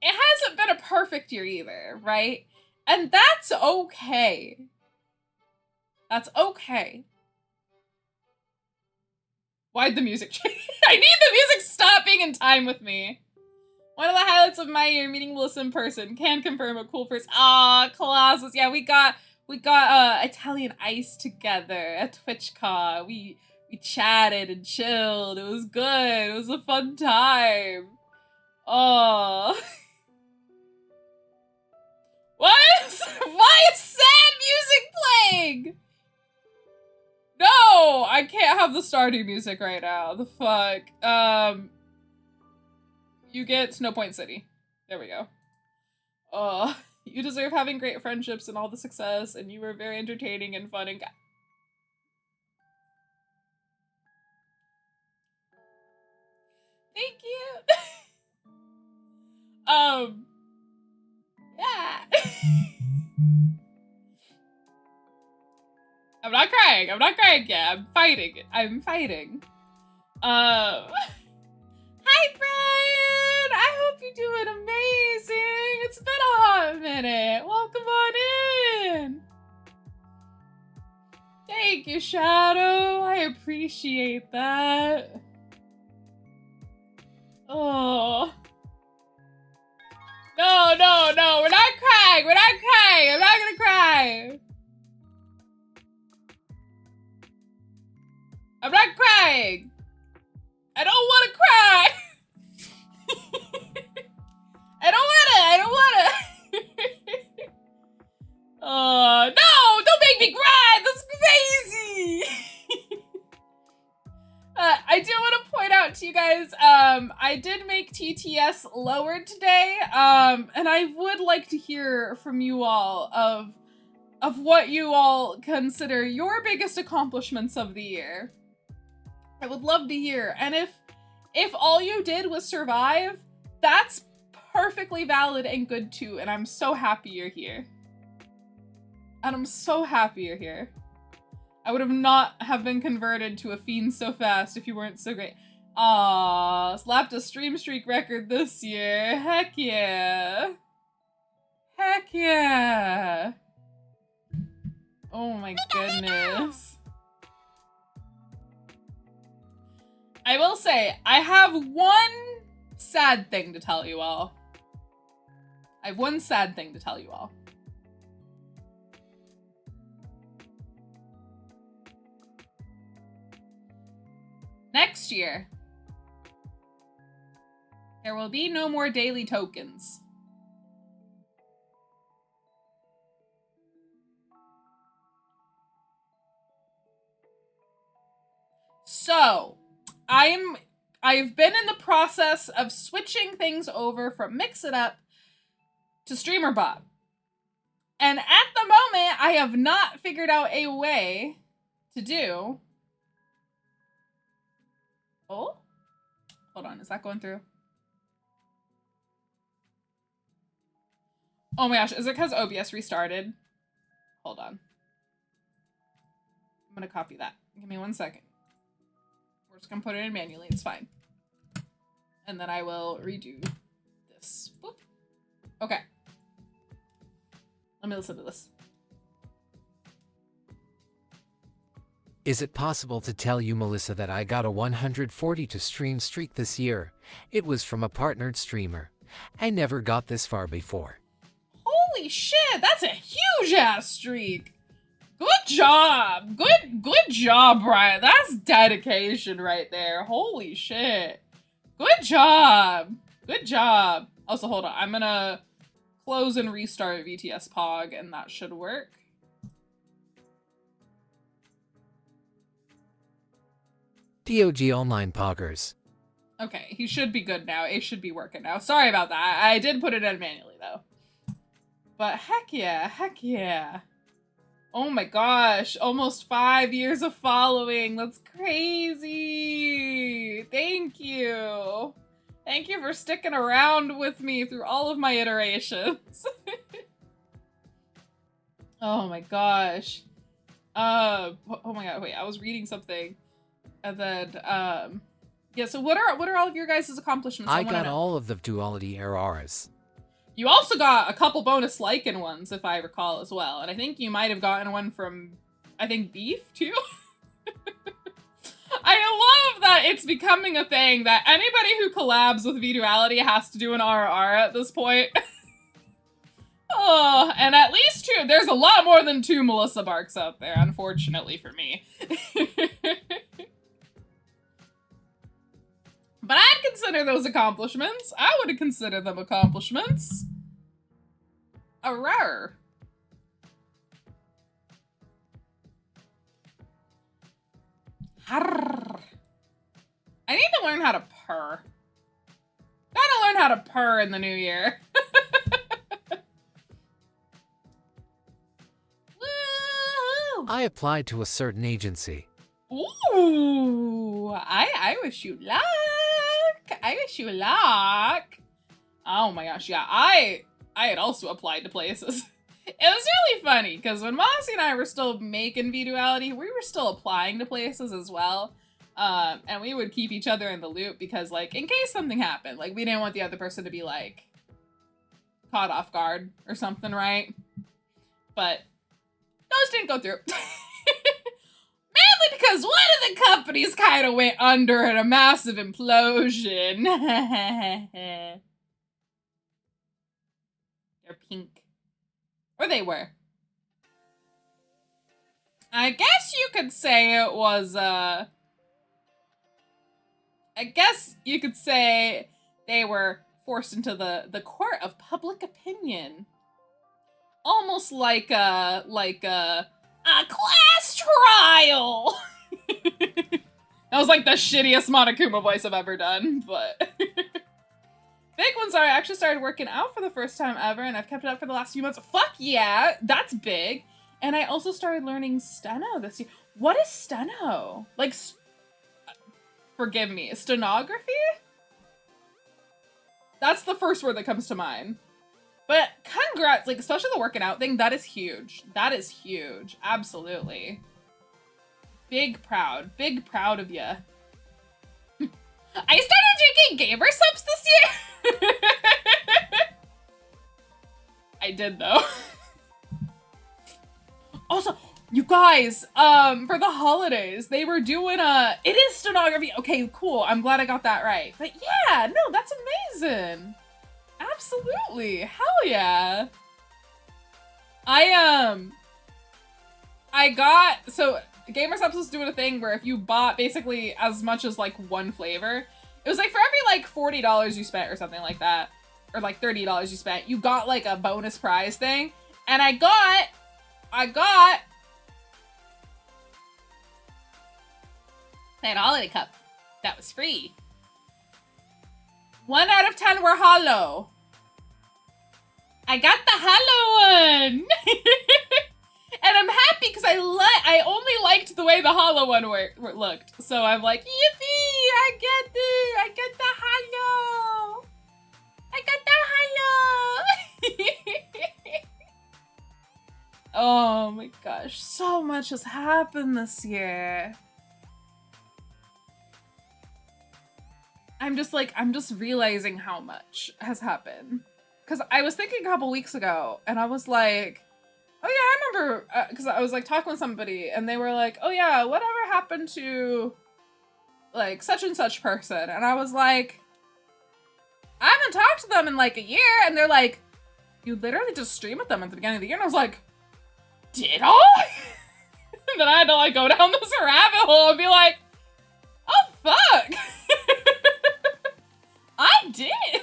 it hasn't been a perfect year either, right? And that's okay. That's okay. Why'd the music change? I need the music to stop being in time with me. One of the highlights of my year, meeting Melissa in person. Can confirm, a cool person. Aw, Colossus. Yeah, we got Italian Ice together at TwitchCon. We chatted and chilled. It was good. It was a fun time. Oh. Why is sad music playing? No, I can't have the Stardew music right now. The fuck. You get Snow Point City. There we go. Oh, you deserve having great friendships and all the success, and you were very entertaining and fun and Thank you. Yeah. I'm not crying. I'm not crying yet. I'm fighting. I'm fighting. Hi, Brian! I hope you're doing amazing! It's been a hot minute! Welcome on in! Thank you, Shadow! I appreciate that. Oh. No, no, no! We're not crying! We're not crying! I'm not gonna cry! I'm not crying! I don't want to cry! I don't wanna! Oh, no! Don't make me cry! That's crazy! I do want to point out to you guys, I did make TTS lowered today, and I would like to hear from you all of what you all consider your biggest accomplishments of the year. I would love to hear, and if all you did was survive, that's perfectly valid and good too, and I'm so happy you're here. And I'm so happy you're here. I would have not have been converted to a fiend so fast if you weren't so great. Aww, slapped a stream streak record this year. Heck yeah. Heck yeah. Oh my goodness. I will say, I have one sad thing to tell you all. I have one sad thing to tell you all. Next year, there will be no more daily tokens. So, I've been in the process of switching things over from Mix It Up to StreamerBot. And at the moment, I have not figured out a way to do... Oh? Hold on, is that going through? Oh my gosh, is it because OBS restarted? Hold on. I'm gonna copy that. Give me 1 second. We're just gonna put it in manually, it's fine. And then I will redo this. Boop. Okay. Let me listen to this. Is it possible to tell you, Melissa, that I got a 140 to stream streak this year? It was from a partnered streamer. I never got this far before. Holy shit, that's a huge ass streak. Good job. Good job, Brian. That's dedication right there. Holy shit. Good job. Good job. Also, hold on. I'm gonna close and restart VTS Pog, and that should work. DOG Online Poggers. Okay, he should be good now. It should be working now. Sorry about that. I did put it in manually, though. But heck yeah, heck yeah. Oh my gosh, almost 5 years of following. That's crazy. Thank you. Thank you for sticking around with me through all of my iterations. Oh my gosh. Oh my god, wait, I was reading something. And then, yeah, so what are all of your guys' accomplishments? I wanna got know. all of the vduality errors. You also got a couple bonus Lycan ones, if I recall, as well. And I think you might have gotten one from, I think, Beef, too? I love that it's becoming a thing that anybody who collabs with vduality has to do an RR at this point. Oh, and at least 2. There's a lot more than 2 Melissa Barks out there, unfortunately for me. But I'd consider those accomplishments. I would consider them accomplishments. A rare. I need to learn how to purr. Gotta learn how to purr in the new year. Woo! I applied to a certain agency. Ooh, I wish you luck. I wish you luck. Oh my gosh, yeah, I had also applied to places. It was really funny because when Mossy and I were still making vduality, we were still applying to places as well. And we would keep each other in the loop because, like, in case something happened, like, we didn't want the other person to be, like, caught off guard or something, right? But those didn't go through. Mainly because one of the companies kind of went under in a massive implosion. They're pink. Or they were. I guess you could say it was, I guess you could say they were forced into the court of public opinion. Almost like a class trial! That was like the shittiest Monokuma voice I've ever done, but... Big one, sorry, I actually started working out for the first time ever, and I've kept it up for the last few months. Fuck yeah! That's big! And I also started learning steno this year. What is steno? Like, forgive me, stenography? That's the first word that comes to mind. But congrats, like, especially the working out thing, that is huge. That is huge. Absolutely. Big proud of you. I started drinking gamer subs this year! I did, though. Also, you guys, for the holidays, they were doing it is stenography. Okay, cool. I'm glad I got that right. But yeah, no, that's amazing. Absolutely. Hell yeah. So Gamer Subs was doing a thing where if you bought basically as much as like one flavor, it was like for every like $40 you spent or something like that, or like $30 you spent, you got like a bonus prize thing. And I got that holiday cup. That was free. 1 out of 10 were hollow. I got the hollow one! And I'm happy because I only liked the way the hollow one looked. So I'm like, yippee! I get the hollow! I got the hollow! Oh my gosh, so much has happened this year. I'm just realizing how much has happened. Because I was thinking a couple weeks ago, and I was like, oh yeah, I remember, because I was like talking with somebody, and they were like, oh yeah, whatever happened to, like, such and such person? And I was like, I haven't talked to them in like a year, and they're like, you literally just streamed with them at the beginning of the year, and I was like, did I? And then I had to like go down this rabbit hole and be like, oh fuck! I did!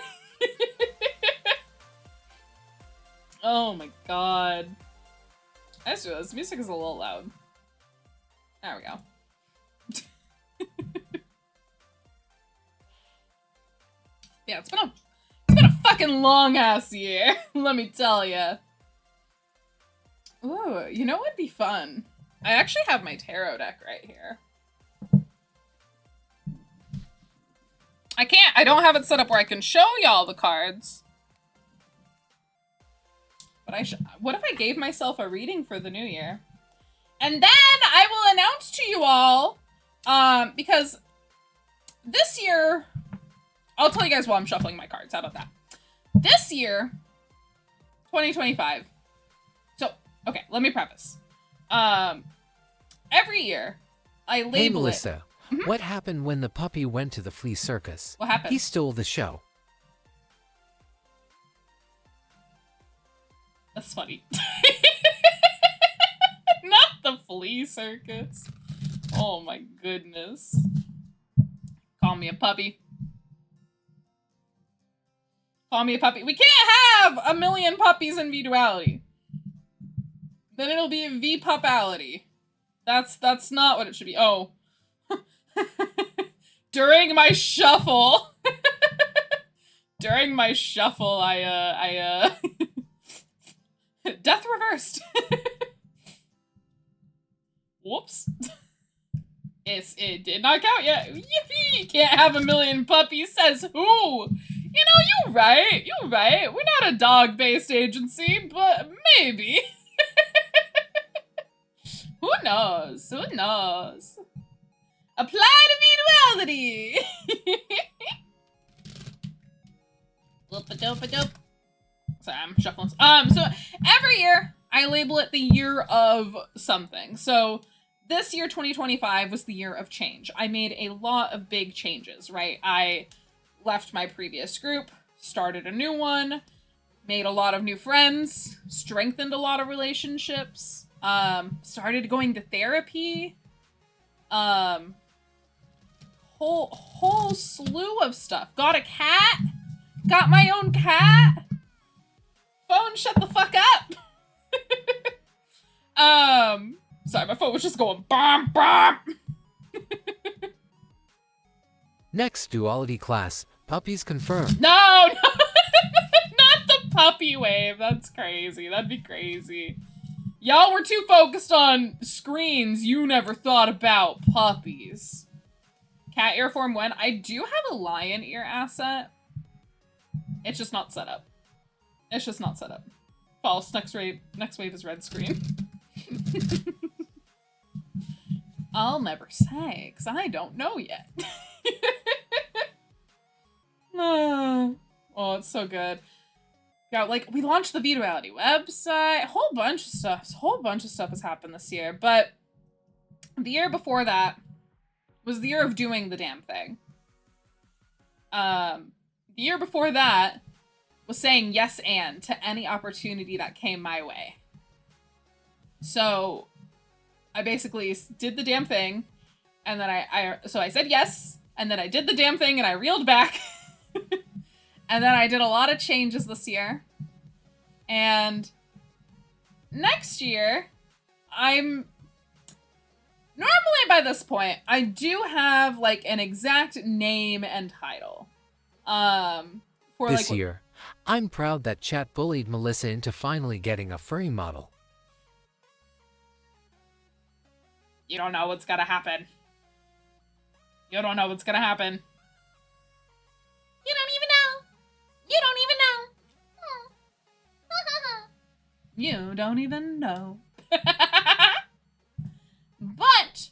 Oh my god. I just realized this music is a little loud. There we go. Yeah, it's been a fucking long ass year. Let me tell ya. Ooh, you know what'd be fun? I actually have my tarot deck right here. I don't have it set up where I can show y'all the cards. But what if I gave myself a reading for the new year? And then I will announce to you all, because this year, I'll tell you guys while I'm shuffling my cards. How about that? This year, 2025. So, okay, let me preface. Every year, I label Hey, Melissa. it. What happened when the puppy went to the flea circus? What happened? He stole the show. That's funny. Not the flea circus. Oh my goodness. Call me a puppy. Call me a puppy. We can't have a million puppies in vduality. Then it'll be v-pupality. That's not what it should be. Oh. During my shuffle. During my shuffle, I death reversed. Whoops. It did not count yet. Yippee! Can't have a million puppies, says who? You know, you're right. You're right. We're not a dog-based agency, but maybe. Who knows? Who knows? Apply to vduality. Dope. Sorry, I'm shuffling. So every year I label it the year of something. So this year, 2025, was the year of change. I made a lot of big changes, right? I left my previous group, started a new one, made a lot of new friends, strengthened a lot of relationships, started going to therapy, whole slew of stuff. Got a cat, got my own cat. Phone, shut the fuck up. Sorry, my phone was just going bomb. Next duality class, puppies confirmed. No, not the puppy wave. That's crazy. That'd be crazy. Y'all were too focused on screens. You never thought about puppies. Cat ear form when? I do have a lion ear asset. It's just not set up. It's just not set up. False. Next wave is red screen. I'll never say, because I don't know yet. Oh, it's so good. Yeah, like, we launched the vduality website, a whole bunch of stuff has happened this year, but the year before that was the year of doing the damn thing. The year before that was saying yes and to any opportunity that came my way. So I basically did the damn thing, and then I said yes, and then I did the damn thing and I reeled back. And then I did a lot of changes this year. And next year, normally by this point, I do have like an exact name and title. For This like, year, I'm proud that chat bullied Melissa into finally getting a furry model. You don't know what's gonna happen. You don't know what's gonna happen. You don't even know. You don't even know. You don't even know. But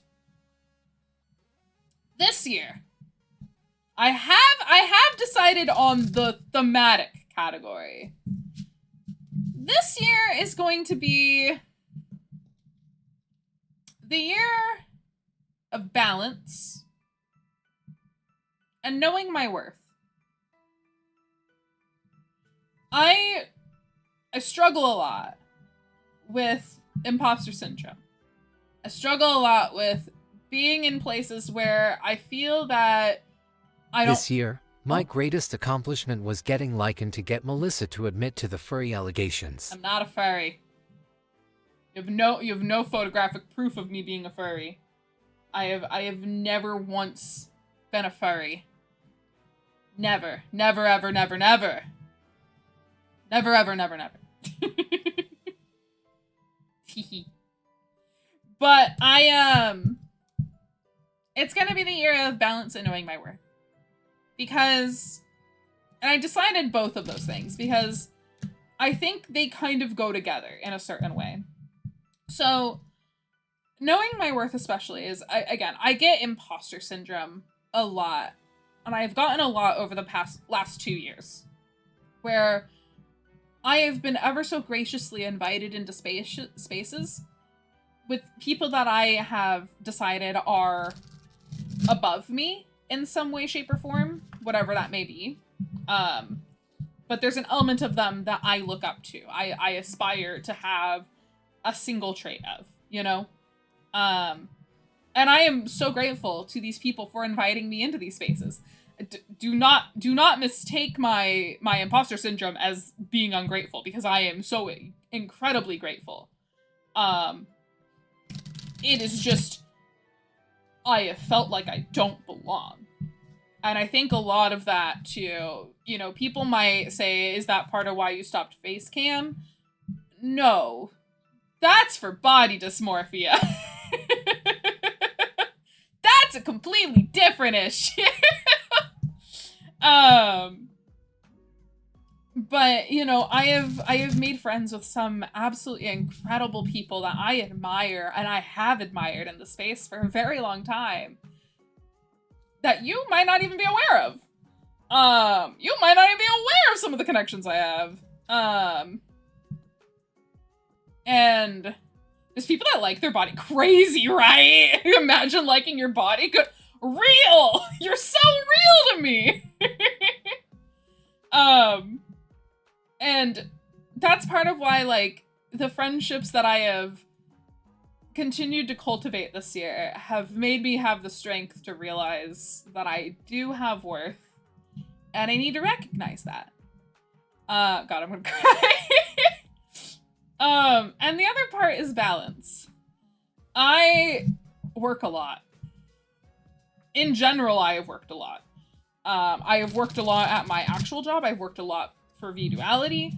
this year, I have decided on the thematic category. This year is going to be the year of balance and knowing my worth. I struggle a lot with imposter syndrome. I struggle a lot with being in places where I feel that I don't... This year, my greatest accomplishment was getting Lycan to get Melissa to admit to the furry allegations. I'm not a furry. You have no photographic proof of me being a furry. I have never once been a furry. Never. Never, ever, never, never. Never, ever, never, never. But it's gonna be the year of balance and knowing my worth. Because, and I decided both of those things because I think they kind of go together in a certain way. So, knowing my worth especially is, I get imposter syndrome a lot. And I've gotten a lot over the last 2 years. Where I have been ever so graciously invited into spaces with people that I have decided are above me in some way, shape, or form, whatever that may be. But there's an element of them that I look up to. I aspire to have a single trait of, you know? And I am so grateful to these people for inviting me into these spaces. Do not mistake my imposter syndrome as being ungrateful, because I am so incredibly grateful. It is just, I have felt like I don't belong. And I think a lot of that too, you know, people might say, is that part of why you stopped face cam? No, that's for body dysmorphia. That's a completely different issue. But you know, I have made friends with some absolutely incredible people that I admire, and I have admired in the space for a very long time, that you might not even be aware of. You might not even be aware of some of the connections I have. And there's people that like their body. Crazy, right? Imagine liking your body. Good. Real! You're so real to me! And that's part of why, like, the friendships that I have continued to cultivate this year have made me have the strength to realize that I do have worth, and I need to recognize that. God, I'm gonna cry. And the other part is balance. I work a lot. In general, I have worked a lot. I have worked a lot at my actual job. I've worked a lot for vduality.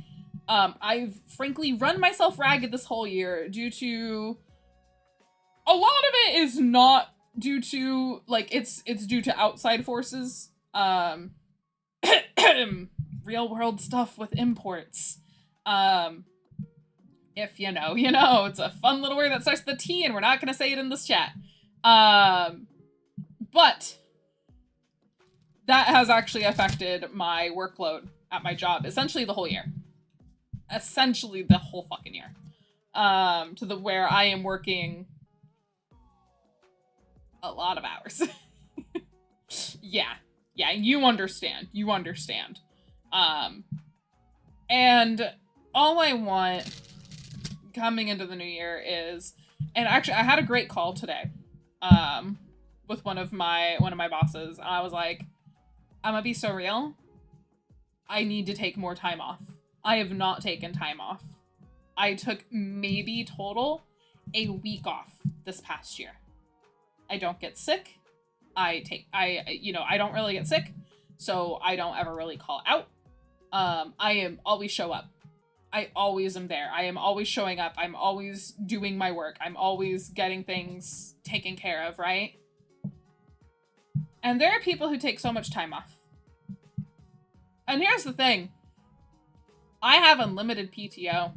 I've frankly run myself ragged this whole year due to, a lot of it is not due to, like, it's due to outside forces. Real world stuff with imports. If you know, you know. It's a fun little word that starts with a T, and we're not gonna say it in this chat. But that has actually affected my workload at my job essentially the whole year. Essentially the whole fucking year. To the where I am working a lot of hours. Yeah, you understand. You understand. And all I want coming into the new year is, and actually I had a great call today. With one of my bosses, and I was like, I'm gonna be so real. I need to take more time off. I have not taken time off. I took maybe total a week off this past year. I don't get sick. I don't really get sick, so I don't ever really call out. I am always show up. I always am there. I am always showing up. I'm always doing my work. I'm always getting things taken care of, right? And there are people who take so much time off. And here's the thing. I have unlimited PTO.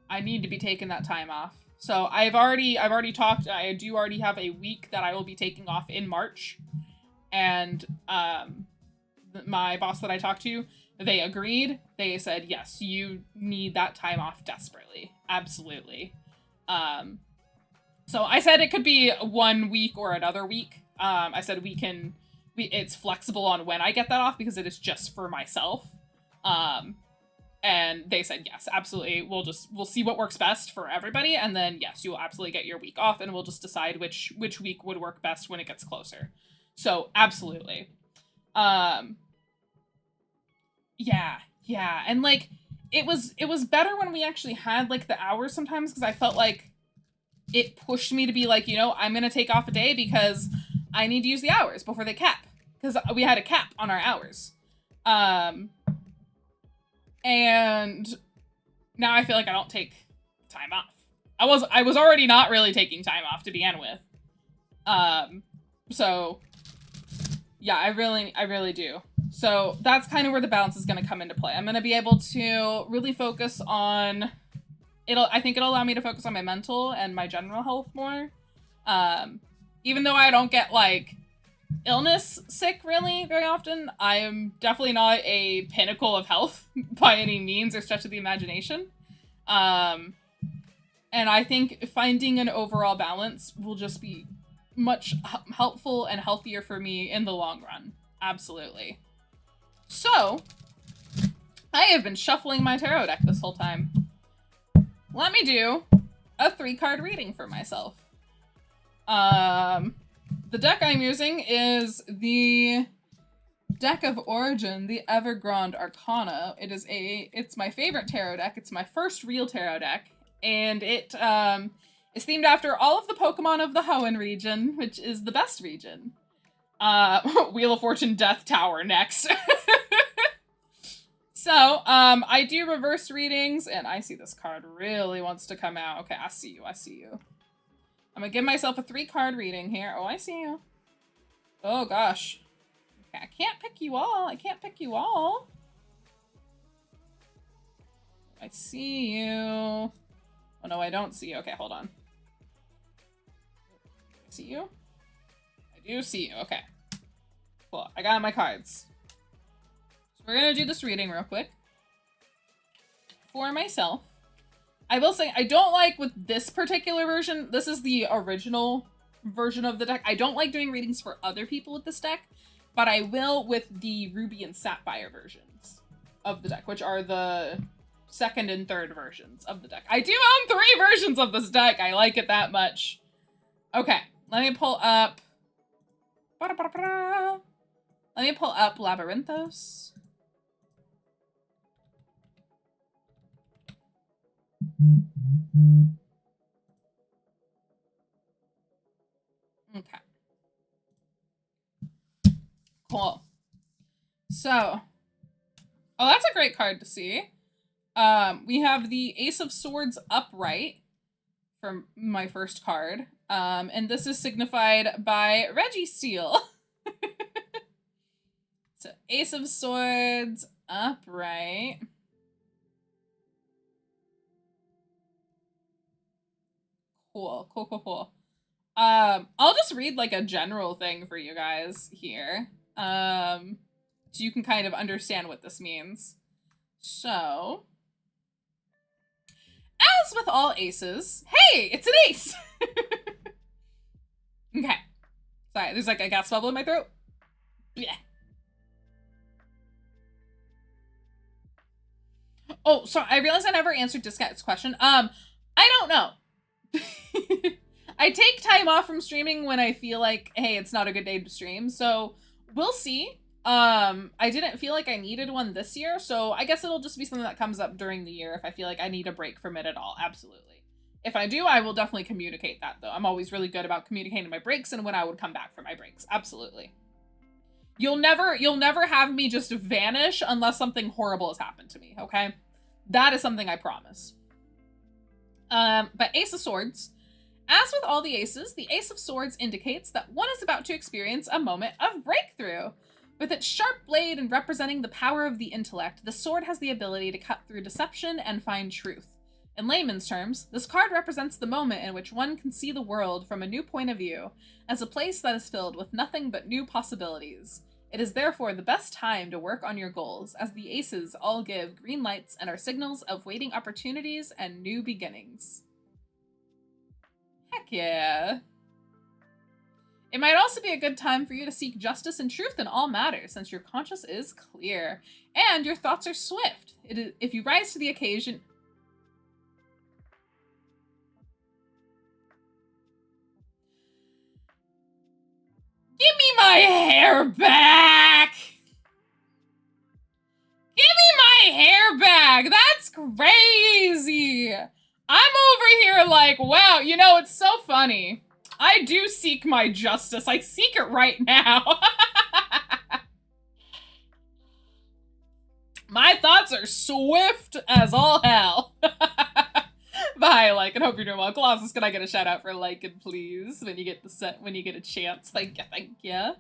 I need to be taking that time off. So I've already talked, I do already have a week that I will be taking off in March. And my boss that I talked to, they agreed. They said, yes, you need that time off desperately. Absolutely. So I said it could be 1 week or another week. I said it's flexible on when I get that off because it is just for myself. And they said, yes, absolutely. We'll see what works best for everybody. And then yes, you will absolutely get your week off, and we'll just decide which week would work best when it gets closer. So absolutely. Yeah. And like, it was better when we actually had like the hours sometimes, because I felt like it pushed me to be like, you know, I'm going to take off a day because I need to use the hours before they cap. because we had a cap on our hours. And now I feel like I don't take time off. I was already not really taking time off to begin with. So yeah, I really do. So that's kind of where the balance is going to come into play. I'm going to be able to really focus on I think it'll allow me to focus on my mental and my general health more. Even though I don't get like illness sick really very often, I am definitely not a pinnacle of health by any means or stretch of the imagination. And I think finding an overall balance will just be much helpful and healthier for me in the long run. Absolutely. So, I have been shuffling my tarot deck this whole time. Let me do a 3-card reading for myself. The deck I'm using is the Deck of Origin, the Evergrande Arcana. It's my favorite tarot deck. It's my first real tarot deck, and it is themed after all of the Pokemon of the Hoenn region, which is the best region. Wheel of Fortune Death Tower next. So, I do reverse readings, and I see this card really wants to come out. Okay, I see you. I'm gonna give myself a 3-card reading here. Oh, I see you. Oh, gosh. Okay, I can't pick you all. I see you. Oh, no, I don't see you. Okay, hold on. I see you? I do see you. Okay. Cool. I got my cards. So we're gonna do this reading real quick. For myself. I will say, I don't like with this particular version, this is the original version of the deck. I don't like doing readings for other people with this deck, but I will with the Ruby and Sapphire versions of the deck, which are the second and third versions of the deck. I do own 3 versions of this deck. I like it that much. Okay, let me pull up... Let me pull up Labyrinthos. Okay. Cool. So, oh, that's a great card to see. We have the Ace of Swords upright from my first card. And this is signified by Registeel. So, Ace of Swords upright. Cool. I'll just read like a general thing for you guys here. So you can kind of understand what this means. So, as with all aces, hey, it's an ace! Okay. Sorry, there's like a gas bubble in my throat. Yeah. Oh, sorry, I realized I never answered Discat's question. I don't know. I take time off from streaming when I feel like, hey, it's not a good day to stream, so we'll see. I didn't feel like I needed one this year, so I guess it'll just be something that comes up during the year if I feel like I need a break from it at all. Absolutely. If I do, I will definitely communicate that, though. I'm always really good about communicating my breaks and when I would come back from my breaks. Absolutely. You'll never have me just vanish unless something horrible has happened to me, okay? That is something I promise. But Ace of Swords. As with all the aces, the Ace of Swords indicates that one is about to experience a moment of breakthrough. With its sharp blade and representing the power of the intellect, the sword has the ability to cut through deception and find truth. In layman's terms, this card represents the moment in which one can see the world from a new point of view, as a place that is filled with nothing but new possibilities. It is therefore the best time to work on your goals, as the aces all give green lights and are signals of waiting opportunities and new beginnings. Heck yeah. It might also be a good time for you to seek justice and truth in all matters, since your conscience is clear, and your thoughts are swift. If you rise to the occasion... Give me my hair back! Give me my hair back! That's crazy! I'm over here like, wow, you know, it's so funny. I do seek my justice. I seek it right now. My thoughts are swift as all hell. Bye, like, and hope you're doing well. Colossus, can I get a shout out for liking, please? When you get when you get a chance. Thank you.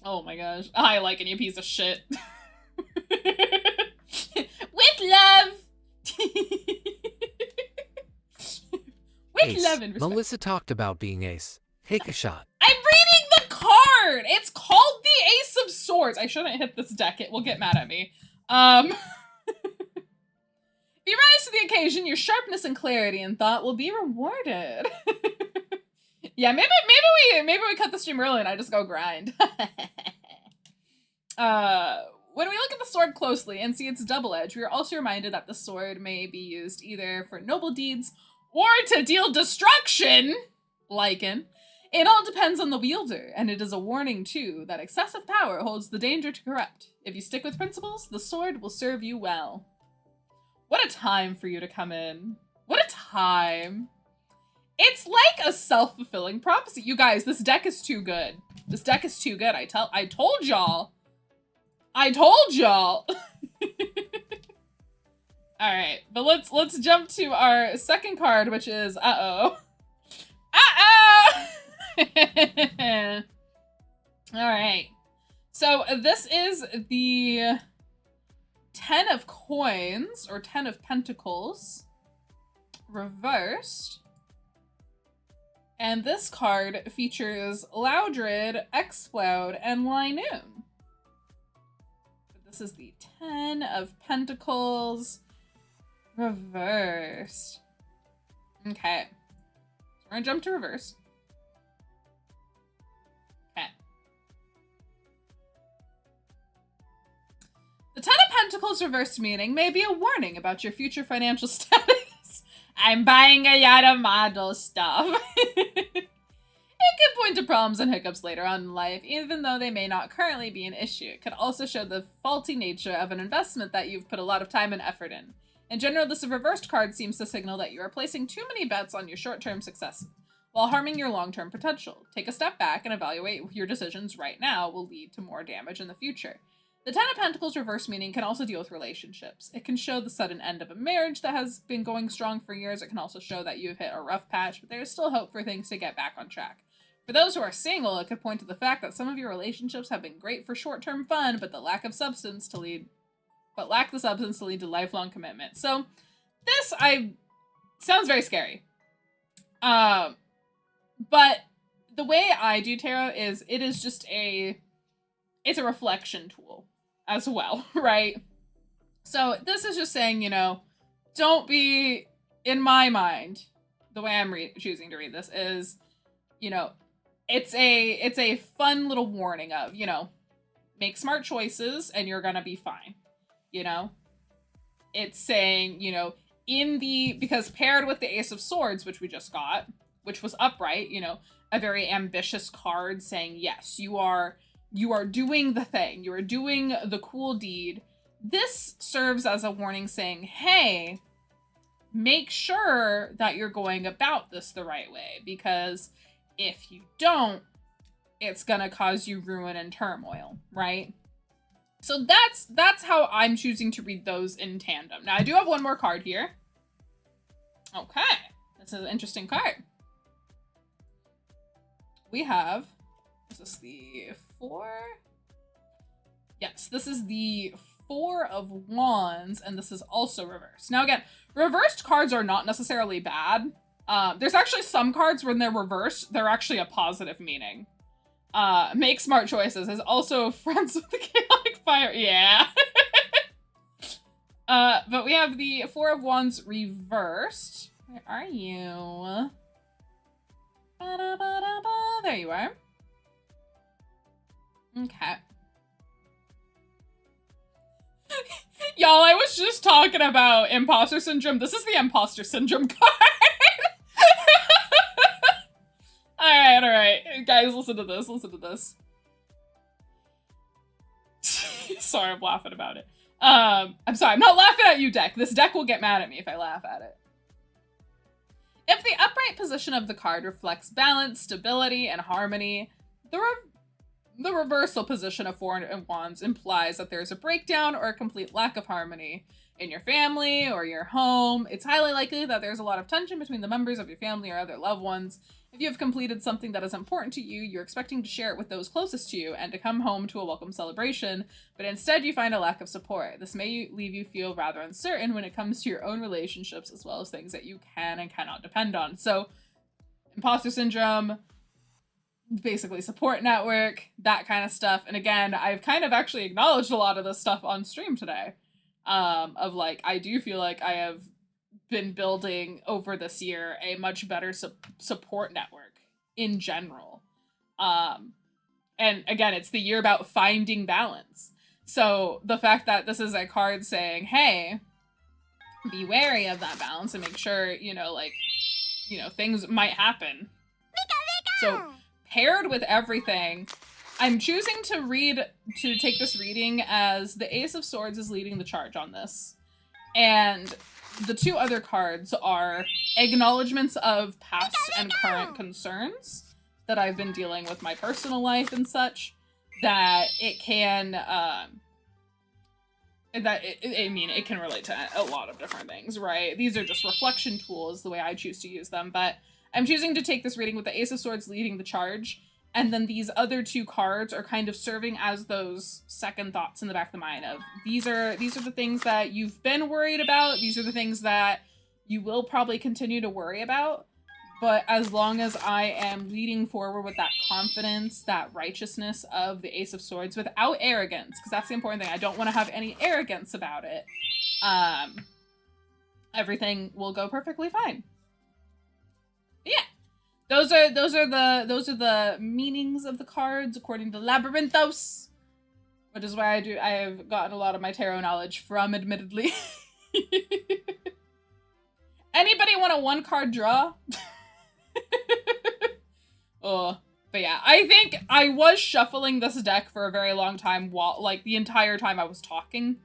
Oh my gosh. Hi, liking, you piece of shit. With love! With Ace, love and respect. Melissa talked about being ace. Take a shot. I'm reading the card! It's called the Ace of Swords. I shouldn't hit this deck. It will get mad at me. If you rise to the occasion, your sharpness and clarity in thought will be rewarded. Yeah, maybe we cut the stream early and I just go grind. When we look at the sword closely and see its double edge, we are also reminded that the sword may be used either for noble deeds or to deal destruction. Lycan. It all depends on the wielder, and it is a warning too that excessive power holds the danger to corrupt. If you stick with principles, the sword will serve you well. What a time for you to come in. What a time. It's like a self-fulfilling prophecy. You guys, this deck is too good. This deck is too good. I told y'all. I told y'all. All right, but let's jump to our second card, which is uh-oh. Uh-oh. All right. So this is the 10 of coins, or 10 of pentacles, reversed. And this card features Loudred, Exploud, and Linoon. This is the 10 of pentacles, reversed. Okay. We're gonna jump to reverse. Okay. The 10 of Pentacles reversed meaning may be a warning about your future financial status. I'm buying a yacht of model stuff. It could point to problems and hiccups later on in life, even though they may not currently be an issue. It could also show the faulty nature of an investment that you've put a lot of time and effort in. In general, this reversed card seems to signal that you are placing too many bets on your short-term success, while harming your long-term potential. Take a step back and evaluate if your decisions right now will lead to more damage in the future. The 10 of Pentacles reverse meaning can also deal with relationships. It can show the sudden end of a marriage that has been going strong for years. It can also show that you've hit a rough patch, but there is still hope for things to get back on track. For those who are single, it could point to the fact that some of your relationships have been great for short-term fun, but lack the substance to lead to lifelong commitment. So this sounds very scary. But the way I do tarot is it is just it's a reflection tool as well, right? So this is just saying, you know, don't be, in my mind, the way I'm choosing to read this is, you know, it's a fun little warning of, you know, make smart choices and you're gonna be fine, you know? It's saying, you know, because paired with the Ace of Swords, which we just got, which was upright, you know, a very ambitious card saying, yes, you are doing the thing. You are doing the cool deed. This serves as a warning saying, hey, make sure that you're going about this the right way, because if you don't, it's gonna cause you ruin and turmoil, right? So that's how I'm choosing to read those in tandem. Now, I do have one more card here. Okay, this is an interesting card. We have, is this the 4? Yes, this is the 4 of Wands, and this is also reversed. Now again, reversed cards are not necessarily bad. There's actually some cards when they're reversed, they're actually a positive meaning. Make smart choices is also friends with the chaotic fire. Yeah. But we have the 4 of Wands reversed. Where are you? Ba-da-ba-da-ba. There you are. Okay. Y'all, I was just talking about imposter syndrome. This is the imposter syndrome card. All right. Guys, listen to this. Sorry, I'm laughing about it. I'm sorry, I'm not laughing at you, deck. This deck will get mad at me if I laugh at it. If the upright position of the card reflects balance, stability, and harmony, the The reversal position of 4 and wands implies that there's a breakdown or a complete lack of harmony in your family or your home. It's highly likely that there's a lot of tension between the members of your family or other loved ones. If you have completed something that is important to you, you're expecting to share it with those closest to you and to come home to a welcome celebration, but instead you find a lack of support. This may leave you feel rather uncertain when it comes to your own relationships as well as things that you can and cannot depend on. So, imposter syndrome, basically support network, that kind of stuff. And again, I've kind of actually acknowledged a lot of this stuff on stream today. Of like, I do feel like I have been building over this year a much better support network in general. And again, it's the year about finding balance. So the fact that this is a card saying, hey, be wary of that balance and make sure, things might happen. So paired with everything, I'm choosing to take this reading as the Ace of Swords is leading the charge on this. And the 2 other cards are acknowledgements of past and current concerns that I've been dealing with my personal life and such, that it can, it can relate to a lot of different things, right? These are just reflection tools, the way I choose to use them, but I'm choosing to take this reading with the Ace of Swords leading the charge, and then these other 2 cards are kind of serving as those second thoughts in the back of the mind of, these are the things that you've been worried about, these are the things that you will probably continue to worry about, but as long as I am leading forward with that confidence, that righteousness of the Ace of Swords without arrogance, because that's the important thing, I don't want to have any arrogance about it, everything will go perfectly fine. Yeah. Those are the meanings of the cards according to Labyrinthos, which is why I have gotten a lot of my tarot knowledge from, admittedly. Anybody want a 1-card draw? Oh, but yeah, I think I was shuffling this deck for a very long time while, like, the entire time I was talking.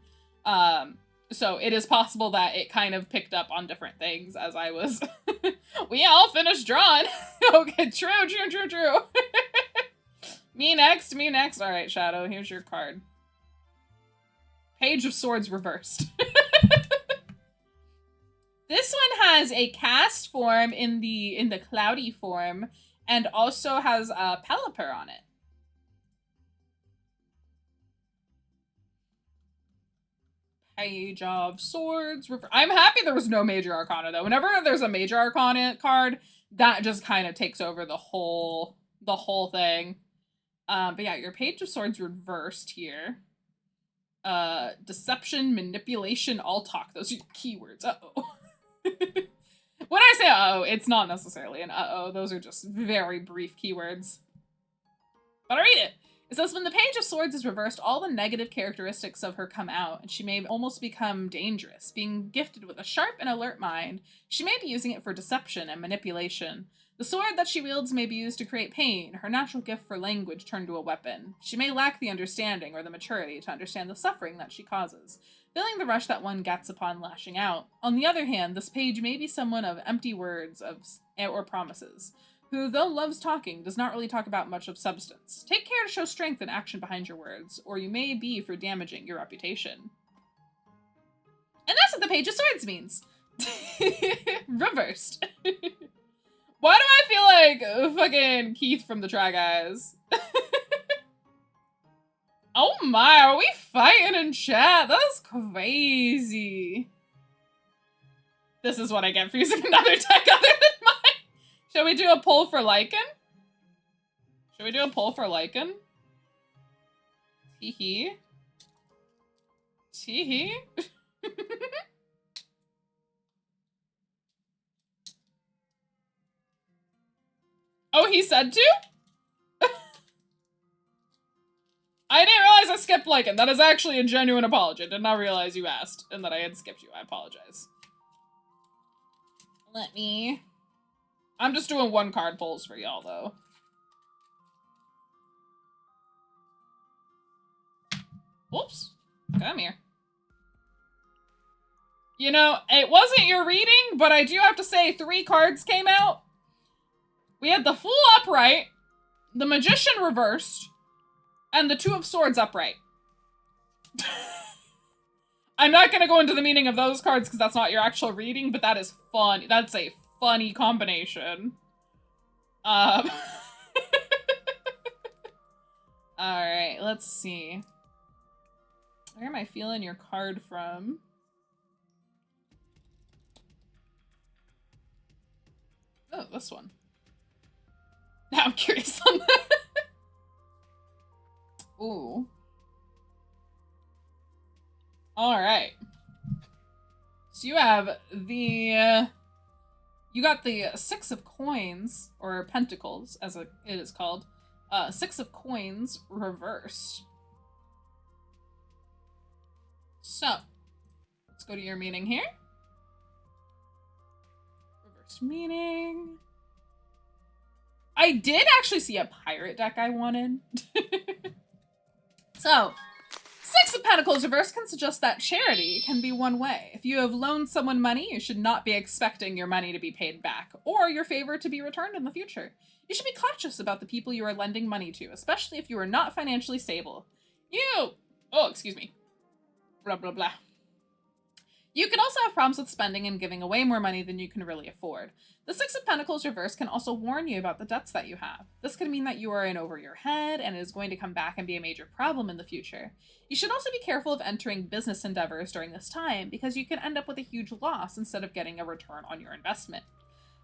So it is possible that it kind of picked up on different things as I was... We all finished drawing. Okay, true. Me next. All right, Shadow, here's your card. Page of Swords reversed. This one has a cast form in the cloudy form and also has a Pelipper on it. Page of Swords. I'm happy there was no Major Arcana, though. Whenever there's a Major Arcana card, that just kind of takes over the whole thing. But yeah, your Page of Swords reversed here. Deception, manipulation, all talk. Those are your keywords. Uh-oh. When I say uh-oh, it's not necessarily an uh-oh. Those are just very brief keywords. But I read it. It says, when the Page of Swords is reversed, all the negative characteristics of her come out, and she may almost become dangerous. Being gifted with a sharp and alert mind, she may be using it for deception and manipulation. The sword that she wields may be used to create pain, her natural gift for language turned to a weapon. She may lack the understanding or the maturity to understand the suffering that she causes, feeling the rush that one gets upon lashing out. On the other hand, this page may be someone of empty words or promises, who, though loves talking, does not really talk about much of substance. Take care to show strength and action behind your words, or you may be for damaging your reputation. And that's what the Page of Swords means. Reversed. Why do I feel like fucking Keith from the Try Guys? Oh my, are we fighting in chat? That's crazy. This is what I get for using another deck other than mine. Shall we do a poll for Lycan? Tee-hee. Tee-hee. Oh, he said to? I didn't realize I skipped Lycan. That is actually a genuine apology. I did not realize you asked and that I had skipped you. I apologize. I'm just doing 1-card polls for y'all, though. Whoops. Come here. You know, it wasn't your reading, but I do have to say 3 cards came out. We had the Fool upright, the Magician reversed, And the Two of Swords upright. I'm not going to go into the meaning of those cards because that's not your actual reading, but that is fun. That's a funny combination. Alright, let's see. Where am I feeling your card from? Oh, this one. Now I'm curious on that. Ooh. Alright. So you have the... you got the Six of Coins, or Pentacles, as it is called. Six of Coins reversed. So, let's go to your meaning here. Reverse meaning. I did actually see a pirate deck I wanted. So, Six of Pentacles reverse can suggest that charity can be one way. If you have loaned someone money, you should not be expecting your money to be paid back or your favor to be returned in the future. You should be cautious about the people you are lending money to, especially if you are not financially stable. Excuse me. Blah, blah, blah. You can also have problems with spending and giving away more money than you can really afford. The Six of Pentacles reverse can also warn you about the debts that you have. This could mean that you are in over your head and it is going to come back and be a major problem in the future. You should also be careful of entering business endeavors during this time because you can end up with a huge loss instead of getting a return on your investment.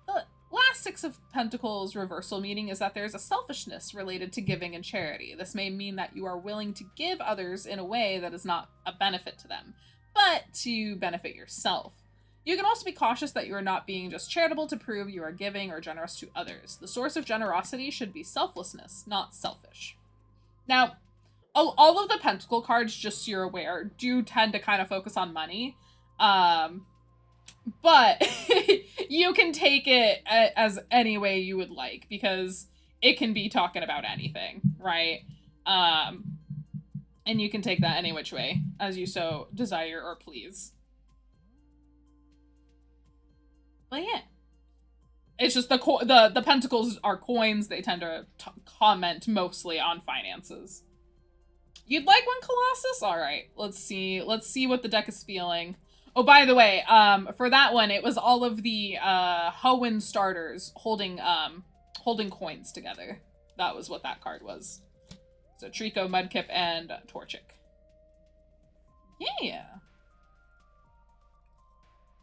The last Six of Pentacles reversal meaning is that there's a selfishness related to giving and charity. This may mean that you are willing to give others in a way that is not a benefit to them, but to benefit yourself. You can also be cautious that you are not being just charitable to prove you are giving or generous to others. The source of generosity should be selflessness, not selfish. Now, all of the Pentacle cards, just so you're aware, do tend to kind of focus on money. But you can take it as any way you would like because it can be talking about anything, right? And you can take that any which way as you so desire or please. But yeah. It's just the pentacles are coins. They tend to comment mostly on finances. You'd like one, Colossus? All right, let's see. Let's see what the deck is feeling. Oh, by the way, for that one, it was all of the Hoenn starters holding coins together. That was what that card was. So Trico, Mudkip, and Torchic. Yeah.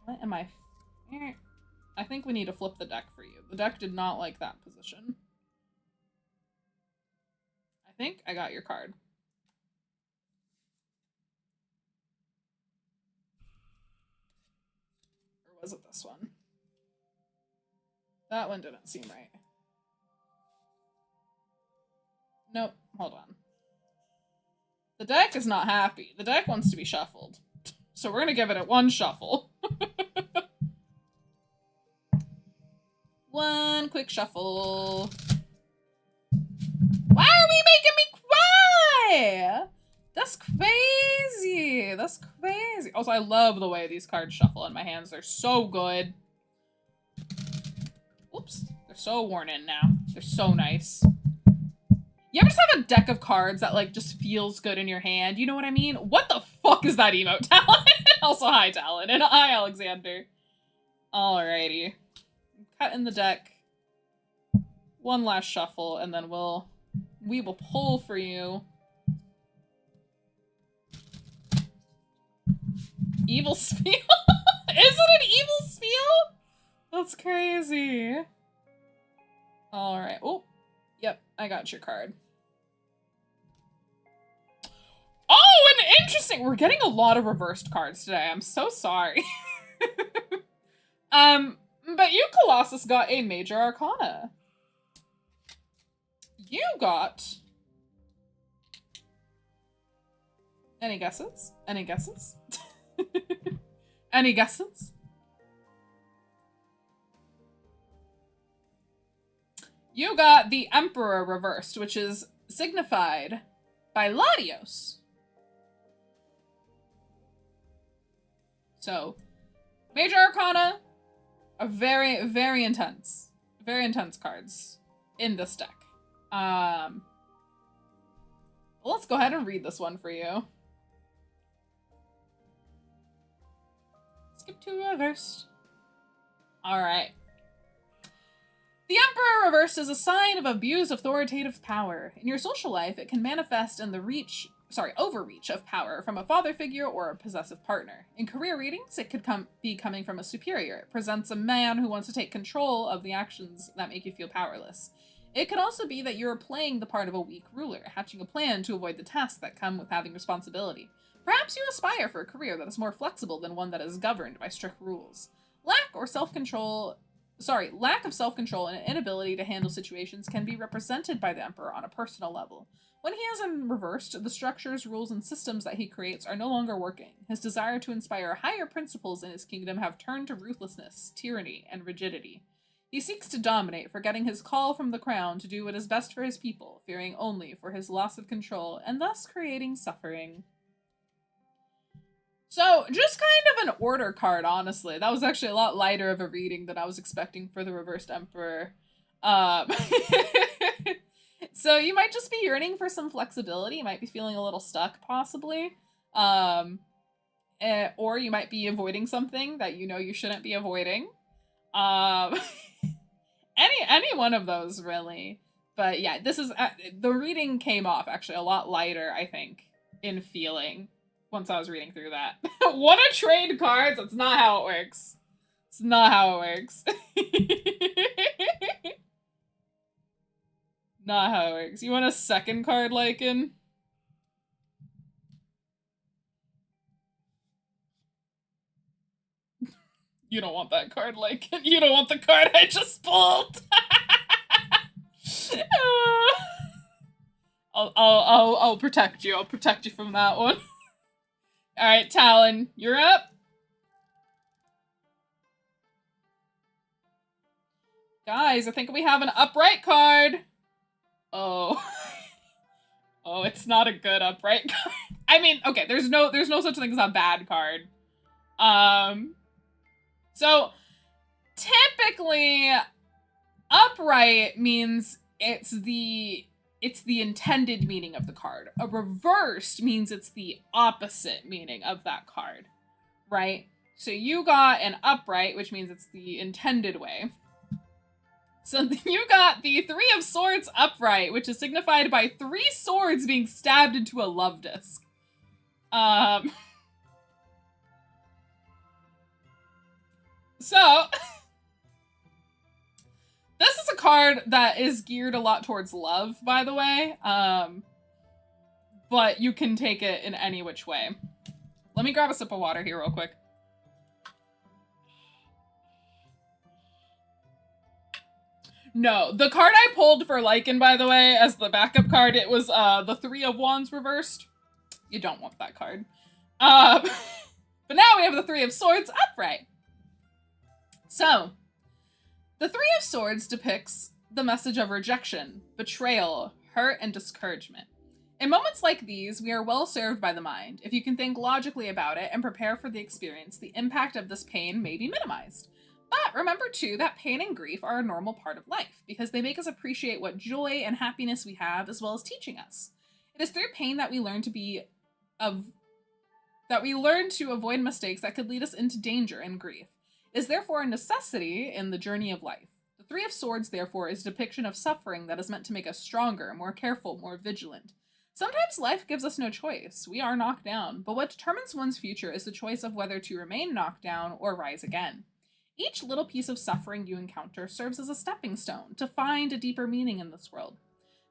What am I? I think we need to flip the deck for you. The deck did not like that position. I think I got your card. Or was it this one? That one didn't seem right. Nope, hold on. The deck is not happy. The deck wants to be shuffled. So we're gonna give it a one shuffle. One quick shuffle. Why are we making me cry? That's crazy. That's crazy. Also, I love the way these cards shuffle in my hands. They're so good. Oops. They're so worn in now. They're so nice. You ever just have a deck of cards that, like, just feels good in your hand? You know what I mean? What the fuck is that emote, Talon? Also, hi, Talon. And hi, Alexander. Alrighty. Cut in the deck. One last shuffle, and then we will pull for you. Evil Spiel? Is it an Evil Spiel? That's crazy. Alright. Oh, yep, I got your card. Oh, and interesting. We're getting a lot of reversed cards today. I'm so sorry. But you, Colossus, got a Major Arcana. You got... Any guesses? Any guesses? Any guesses? You got the Emperor reversed, which is signified by Latios. So, Major Arcana are very, very intense cards in this deck. Well, let's go ahead and read this one for you. Skip to reversed. Alright. The Emperor reversed is a sign of abused authoritative power. In your social life, it can manifest in the overreach of power from a father figure or a possessive partner. In career readings, it could be coming from a superior. It presents a man who wants to take control of the actions that make you feel powerless. It could also be that you're playing the part of a weak ruler, hatching a plan to avoid the tasks that come with having responsibility. Perhaps you aspire for a career that is more flexible than one that is governed by strict rules. Lack of self-control and an inability to handle situations can be represented by the Emperor on a personal level. When he is in reversed, the structures, rules, and systems that he creates are no longer working. His desire to inspire higher principles in his kingdom have turned to ruthlessness, tyranny, and rigidity. He seeks to dominate, forgetting his call from the crown to do what is best for his people, fearing only for his loss of control, and thus creating suffering. So, just kind of an order card, honestly. That was actually a lot lighter of a reading than I was expecting for the Reversed Emperor. So you might just be yearning for some flexibility. You might be feeling a little stuck, possibly. Or you might be avoiding something that you know you shouldn't be avoiding. Any one of those, really. But yeah, this is... the reading came off, actually, a lot lighter, I think, in feeling. Once I was reading through that. Wanna trade cards? That's not how it works. It's not how it works. Not how it works. You want a second card, Lycan? You don't want that card, Lycan. You don't want the card I just pulled. I'll protect you. I'll protect you from that one. All right, Talon, you're up. Guys, I think we have an upright card. Oh. Oh, it's not a good upright card. I mean, okay, there's no such thing as a bad card. So typically upright means it's the intended meaning of the card. A reversed means it's the opposite meaning of that card, right? So you got an upright, which means it's the intended way. So you got the Three of Swords upright, which is signified by 3 swords being stabbed into a love disc. So this is a card that is geared a lot towards love, by the way. But you can take it in any which way. Let me grab a sip of water here real quick. No, the card I pulled for Lycan, by the way, as the backup card, it was the 3 of Wands reversed. You don't want that card. But now we have the 3 of Swords upright. So, the 3 of Swords depicts the message of rejection, betrayal, hurt, and discouragement. In moments like these, we are well served by the mind. If you can think logically about it and prepare for the experience, the impact of this pain may be minimized. But remember, too, that pain and grief are a normal part of life, because they make us appreciate what joy and happiness we have, as well as teaching us. It is through pain that we learn to avoid mistakes that could lead us into danger and grief. It is therefore a necessity in the journey of life. The 3 of Swords, therefore, is a depiction of suffering that is meant to make us stronger, more careful, more vigilant. Sometimes life gives us no choice. We are knocked down, but what determines one's future is the choice of whether to remain knocked down or rise again. Each little piece of suffering you encounter serves as a stepping stone to find a deeper meaning in this world.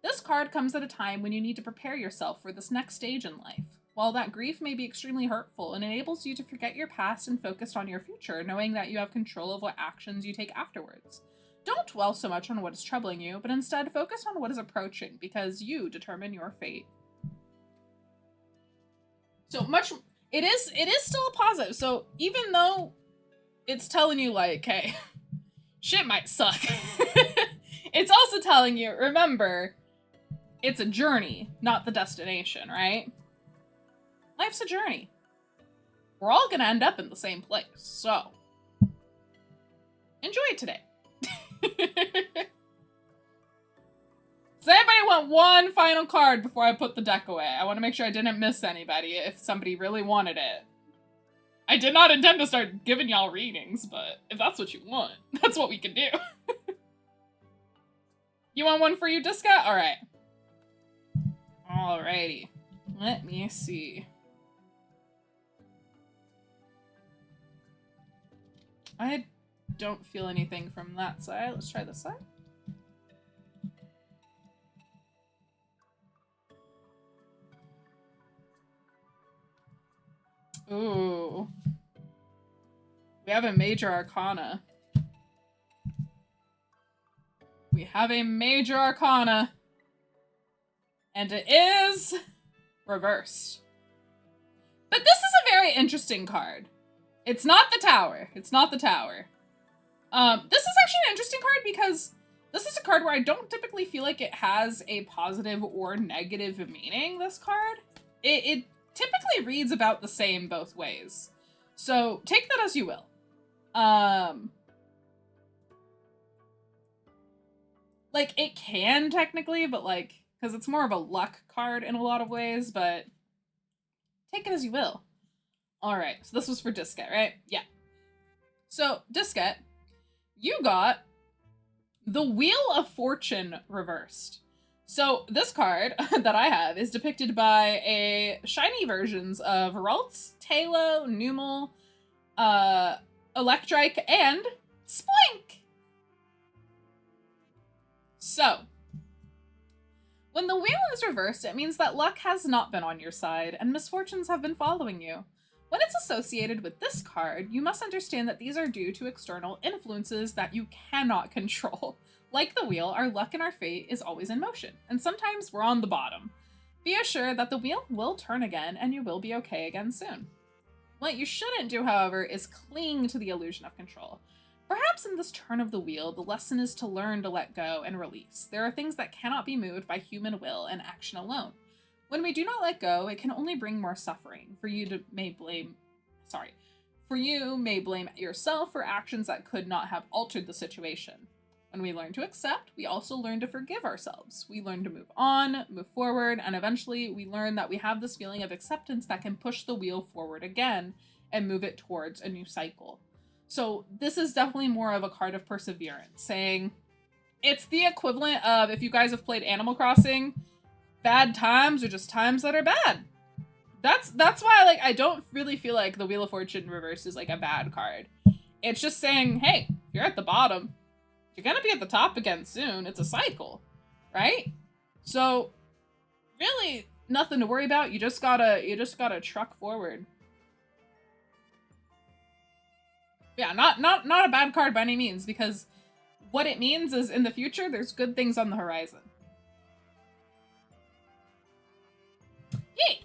This card comes at a time when you need to prepare yourself for this next stage in life. While that grief may be extremely hurtful and enables you to forget your past and focus on your future, knowing that you have control of what actions you take afterwards. Don't dwell so much on what is troubling you, but instead focus on what is approaching, because you determine your fate. So it is still a positive. So even though it's telling you, like, hey, shit might suck. It's also telling you, remember, it's a journey, not the destination, right? Life's a journey. We're all gonna end up in the same place, so enjoy it today. Does anybody want one final card before I put the deck away. I want to make sure I didn't miss anybody if somebody really wanted it. I did not intend to start giving y'all readings, but if that's what you want, that's what we can do. You want one for you, Diska? Alright. Alrighty. Let me see. I don't feel anything from that side. Let's try this side. Ooh. We have a major arcana. We have a major arcana. And it is reversed. But this is a very interesting card. It's not the tower. It's not the tower. This is actually an interesting card because this is a card where I don't typically feel like it has a positive or negative meaning, this card. It typically reads about the same both ways. So take that as you will. Like, it can technically, but like, because it's more of a luck card in a lot of ways, but take it as you will. Alright, so this was for Disket, right? Yeah. So, Disket, you got the Wheel of Fortune reversed. So, this card that I have is depicted by a shiny versions of Ralts, Talo, Numel, Electrike, and Spoink! So, when the wheel is reversed, it means that luck has not been on your side, and misfortunes have been following you. When it's associated with this card, you must understand that these are due to external influences that you cannot control. Like the wheel, our luck and our fate is always in motion, and sometimes we're on the bottom. Be assured that the wheel will turn again, and you will be okay again soon. What you shouldn't do, however, is cling to the illusion of control. Perhaps in this turn of the wheel, the lesson is to learn to let go and release. There are things that cannot be moved by human will and action alone. When we do not let go, it can only bring more suffering. You may blame yourself for actions that could not have altered the situation. When we learn to accept, we also learn to forgive ourselves. We learn to move on, move forward, and eventually we learn that we have this feeling of acceptance that can push the wheel forward again and move it towards a new cycle. So this is definitely more of a card of perseverance, saying it's the equivalent of, if you guys have played Animal Crossing, bad times are just times that are bad. That's why, like, I don't really feel like the Wheel of Fortune reverse is like a bad card. It's just saying, hey, if you're at the bottom, you're gonna be at the top again soon. It's a cycle, right? So really nothing to worry about. You just gotta truck forward. Yeah, not a bad card by any means, because what it means is in the future, there's good things on the horizon. Yay!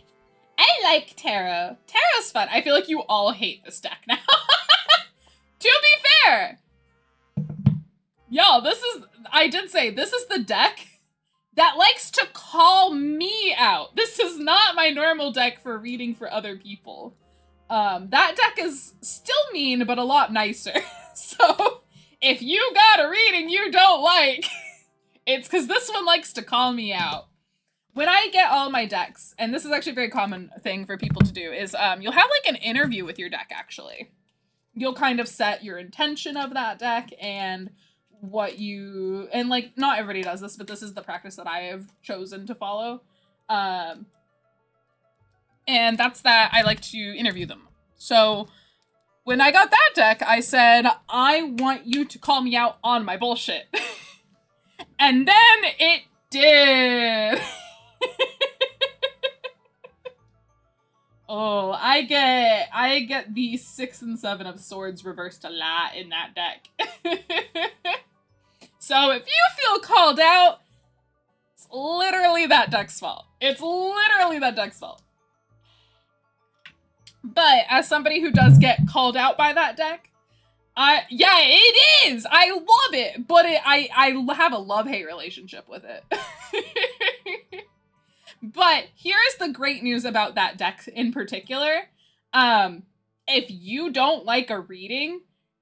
I like tarot. Tarot's fun. I feel like you all hate this deck now. To be fair! Y'all, I did say, this is the deck that likes to call me out. This is not my normal deck for reading for other people. That deck is still mean, but a lot nicer. So, if you got a reading you don't like, it's because this one likes to call me out. When I get all my decks, and this is actually a very common thing for people to do, is you'll have like an interview with your deck, actually. You'll kind of set your intention of that deck and and like, not everybody does this, but this is the practice that I have chosen to follow. And that's that I like to interview them. So when I got that deck, I said, I want you to call me out on my bullshit. And then it did. Oh, I get the 6 and 7 of swords reversed a lot in that deck. So if you feel called out, it's literally that deck's fault. It's literally that deck's fault. But as somebody who does get called out by that deck, yeah, it is. I love it, but I have a love-hate relationship with it. But here's the great news about that deck in particular. If you don't like a reading,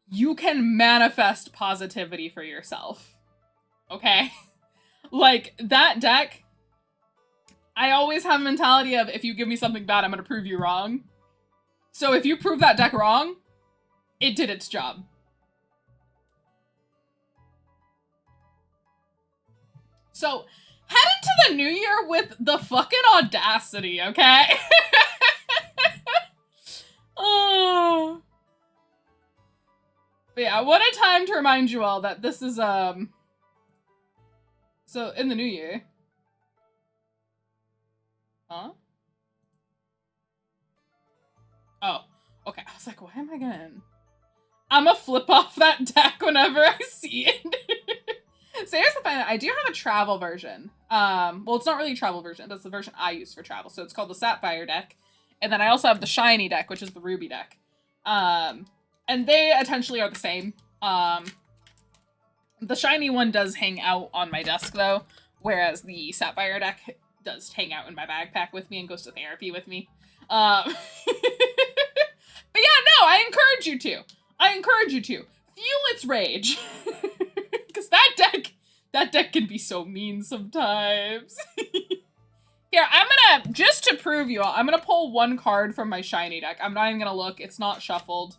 you can manifest positivity for yourself. Okay? Like, that deck, I always have a mentality of, if you give me something bad, I'm going to prove you wrong. So if you prove that deck wrong, it did its job. So, head into the new year with the fucking audacity, okay? Oh. But yeah, what a time to remind you all that this is, so in the new year. Huh? Oh, okay. I was like, why am I gonna... I'm gonna flip off that deck whenever I see it. So here's the thing, I do have a travel version. Well, it's not really a travel version, that's the version I use for travel. So it's called the Sapphire deck. And then I also have the Shiny deck, which is the Ruby deck. And they essentially are the same. The Shiny one does hang out on my desk though, whereas the Sapphire deck does hang out in my backpack with me and goes to therapy with me. But yeah, no, I encourage you to. Fuel its rage. Because that deck can be so mean sometimes. Here, I'm gonna, just to prove you all, I'm gonna pull one card from my Shiny deck. I'm not even gonna look, it's not shuffled.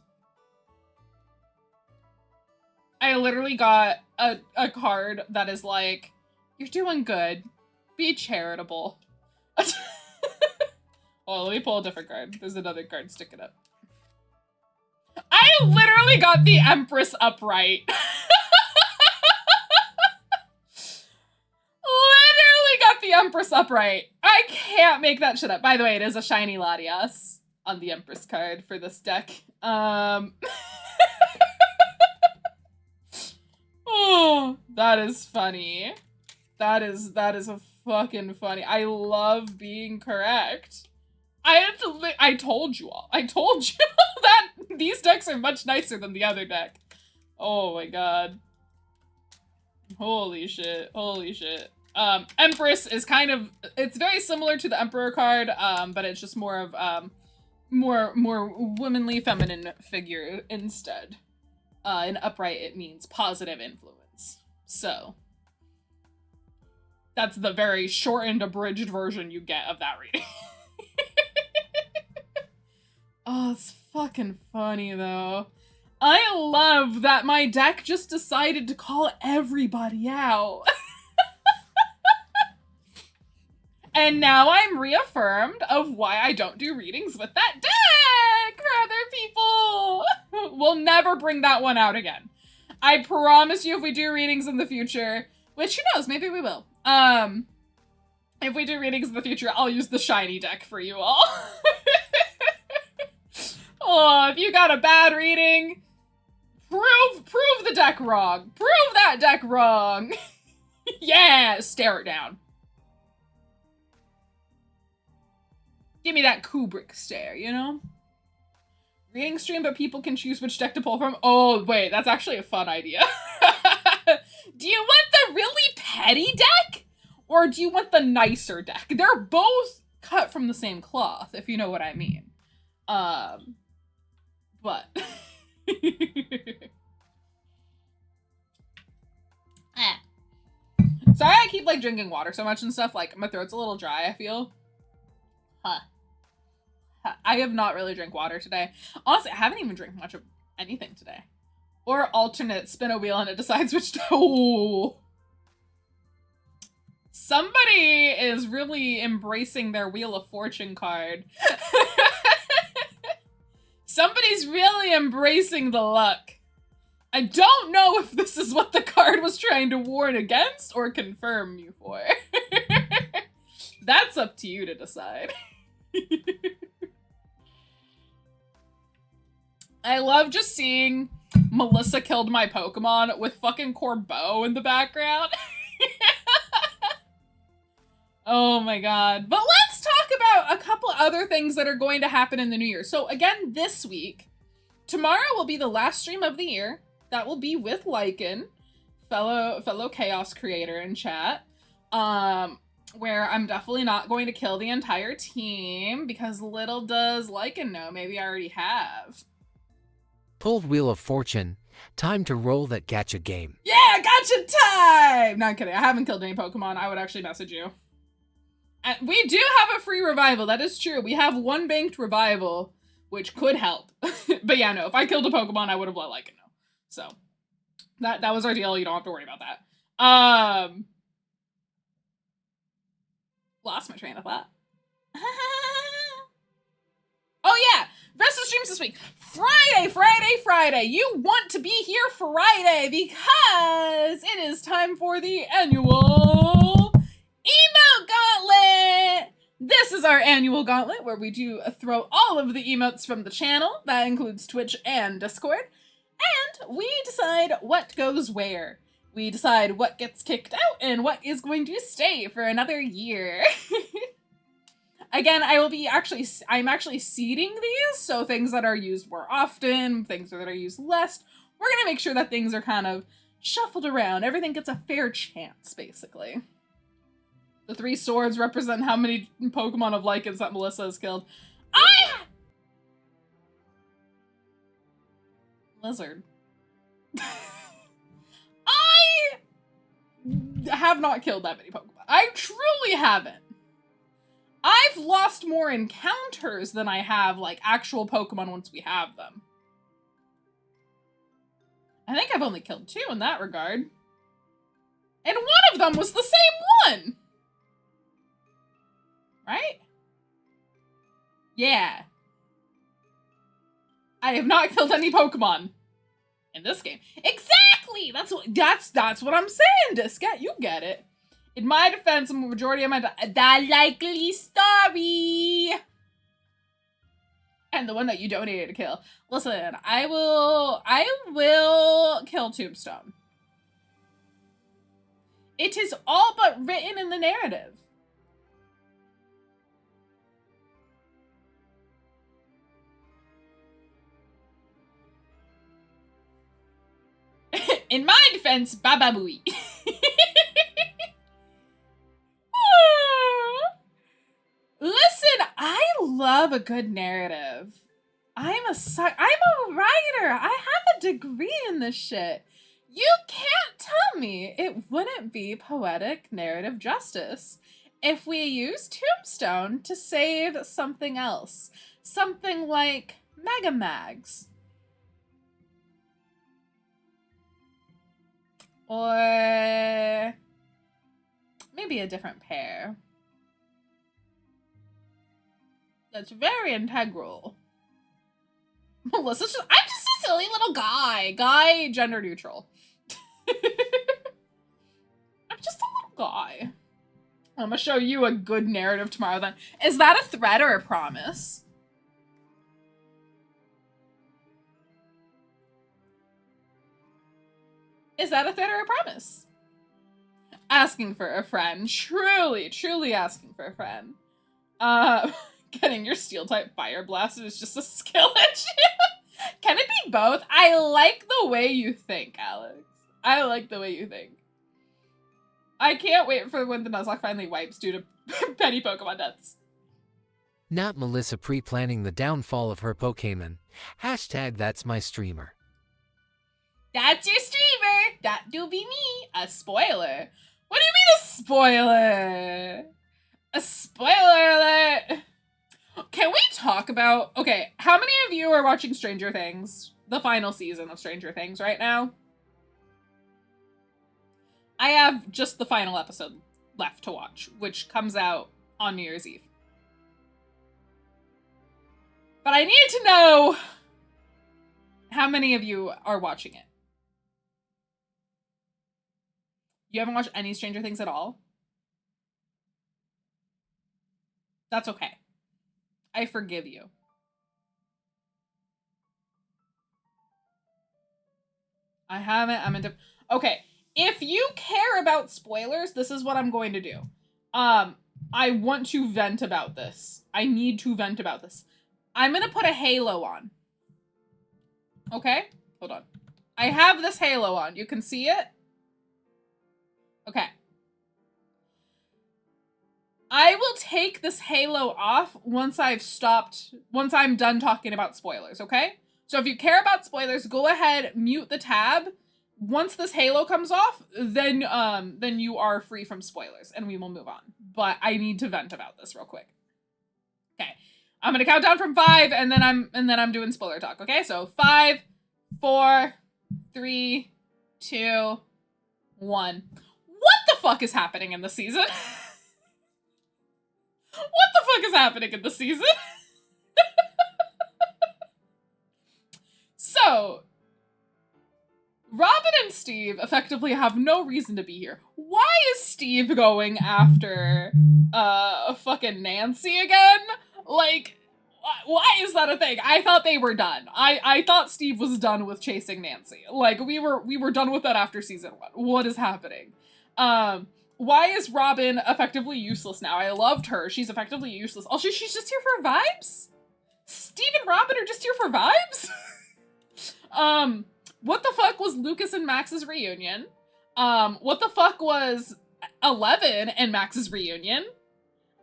I literally got a card that is like, you're doing good. Be charitable. Oh, let me pull a different card. There's another card sticking up. I literally got the Empress upright. Literally got the Empress upright. I can't make that shit up. By the way, it is a Shiny Latias on the Empress card for this deck. Oh, that is funny. That is a fucking funny. I love being correct. I told you all that these decks are much nicer than the other deck. Oh my god. Holy shit. Empress is kind of, it's very similar to the Emperor card, but it's just more of, more womanly, feminine figure instead. In upright, it means positive influence. So, that's the very shortened, abridged version you get of that reading. Oh, it's fucking funny, though. I love that my deck just decided to call everybody out. And now I'm reaffirmed of why I don't do readings with that deck for other people. We'll never bring that one out again. I promise you, if we do readings in the future, which who knows, maybe we will. If we do readings in the future, I'll use the Shiny deck for you all. Oh, if you got a bad reading, prove the deck wrong. Prove that deck wrong. Yeah, stare it down. Give me that Kubrick stare, you know? Reading stream, but people can choose which deck to pull from. Oh, wait, that's actually a fun idea. Do you want the really petty deck? Or do you want the nicer deck? They're both cut from the same cloth, if you know what I mean. But... Sorry I keep, like, drinking water so much and stuff. Like, my throat's a little dry, I feel. I have not really drank water today. Honestly, I haven't even drank much of anything today. Or alternate, spin a wheel and it decides which to... Oh. Somebody is really embracing their Wheel of Fortune card. Somebody's really embracing the luck. I don't know if this is what the card was trying to warn against or confirm you for. That's up to you to decide. I love just seeing Melissa killed my Pokemon with fucking Corbeau in the background. Oh my god. But let's talk about a couple other things that are going to happen in the new year. So again, this week, tomorrow will be the last stream of the year. That will be with Lycan, fellow chaos creator in chat. Where I'm definitely not going to kill the entire team because little does Lycan know, maybe I already have. Pulled Wheel of Fortune. Time to roll that gacha game. Yeah, gotcha time! No, I'm kidding. I haven't killed any Pokemon. I would actually message you. And we do have a free revival. That is true. We have one banked revival, which could help. But yeah, no, if I killed a Pokemon, I would have let Lycan know. So that was our deal. You don't have to worry about that. Lost my train of thought. Oh yeah, rest of the streams this week. Friday. You want to be here Friday because it is time for the annual emote gauntlet. This is our annual gauntlet where we do throw all of the emotes from the channel. That includes Twitch and Discord. And we decide what goes where. We decide what gets kicked out and what is going to stay for another year. Again, I'm actually seeding these, so things that are used more often, things that are used less. We're gonna make sure that things are kind of shuffled around. Everything gets a fair chance, basically. The 3 swords represent how many Pokemon of Lycans that Melissa has killed. Lizard. I have not killed that many Pokemon. I truly haven't. I've lost more encounters than I have, like, actual Pokemon once we have them. I think I've only killed 2 in that regard. And one of them was the same one! Right? Yeah. I have not killed any Pokemon in this game. Exactly! That's what I'm saying, Discat. You get it. In my defense, the majority of the likely story. And the one that you donated to kill. Listen, I will kill Tombstone. It is all but written in the narrative. In my defense, Baba Booey. Listen, I love a good narrative. I'm a writer. I have a degree in this shit. You can't tell me it wouldn't be poetic narrative justice if we use Tombstone to save something else. Something like Mega Mags. Or maybe a different pair. That's very integral. Melissa's I'm just a silly little guy. Guy, gender neutral. I'm just a little guy. I'm gonna show you a good narrative tomorrow then. Is that a threat or a promise? Is that a threat or a promise? Asking for a friend. Truly, truly asking for a friend. Getting your steel type fire blasted is just a skill issue. Can it be both? I like the way you think, Alex. I like the way you think. I can't wait for when the Nuzlocke finally wipes due to petty Pokemon deaths. Not Melissa pre-planning the downfall of her Pokemon. Hashtag that's my streamer. That's your streamer. That do be me. A spoiler. What do you mean a spoiler? A spoiler alert. Can we talk about... Okay, how many of you are watching Stranger Things? The final season of Stranger Things right now? I have just the final episode left to watch, which comes out on New Year's Eve. But I need to know how many of you are watching it. You haven't watched any Stranger Things at all? That's okay. I forgive you. I haven't. I'm into... Okay. If you care about spoilers, this is what I'm going to do. I want to vent about this. I need to vent about this. I'm going to put a halo on. Okay? Hold on. I have this halo on. You can see it? Okay. I will take this halo off once I'm done talking about spoilers, okay? So if you care about spoilers, go ahead, mute the tab. Once this halo comes off, then you are free from spoilers and we will move on. But I need to vent about this real quick. Okay. I'm gonna count down from 5 and then I'm doing spoiler talk, okay? So 5, 4, 3, 2, 1. What the fuck is happening in the season? What the fuck is happening in the season? So, Robin and Steve effectively have no reason to be here. Why is Steve going after fucking Nancy again? Like, why is that a thing? I thought they were done. I thought Steve was done with chasing Nancy. Like, we were done with that after season 1. What is happening? Why is Robin effectively useless now? I loved her. She's effectively useless. Also, she's just here for vibes? Steve and Robin are just here for vibes? What the fuck was Lucas and Max's reunion? What the fuck was 11 and Max's reunion?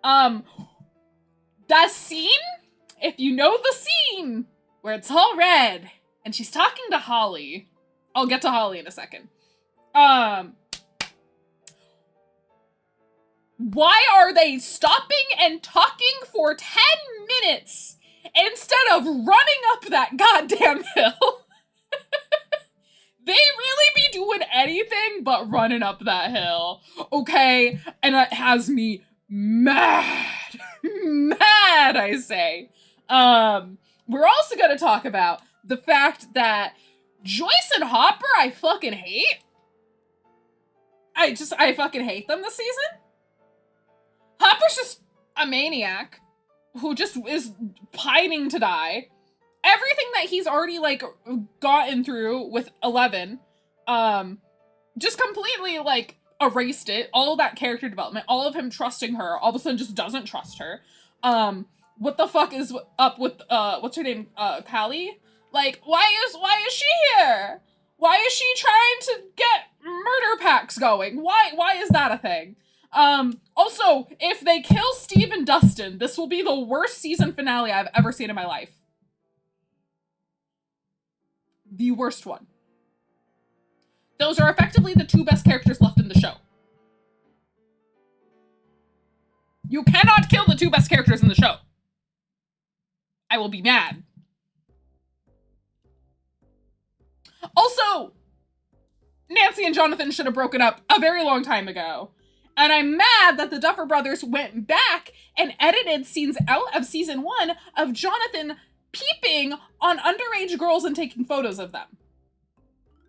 That scene? If you know the scene where it's all red and she's talking to Holly. I'll get to Holly in a second. Why are they stopping and talking for 10 minutes instead of running up that goddamn hill? They really be doing anything but running up that hill, okay? And it has me mad. Mad, I say. We're also gonna talk about the fact that Joyce and Hopper, I fucking hate. I fucking hate them this season. Hopper's just a maniac who just is pining to die. Everything that he's already, like, gotten through with 11, just completely, like, erased it. All of that character development, all of him trusting her, all of a sudden just doesn't trust her. What the fuck is up with, what's her name, Callie? Like, why is she here? Why is she trying to get murder packs going? Why is that a thing? Also, if they kill Steve and Dustin, this will be the worst season finale I've ever seen in my life. The worst one. Those are effectively the 2 best characters left in the show. You cannot kill the 2 best characters in the show. I will be mad. Also, Nancy and Jonathan should have broken up a very long time ago. And I'm mad that the Duffer Brothers went back and edited scenes out of season 1 of Jonathan peeping on underage girls and taking photos of them.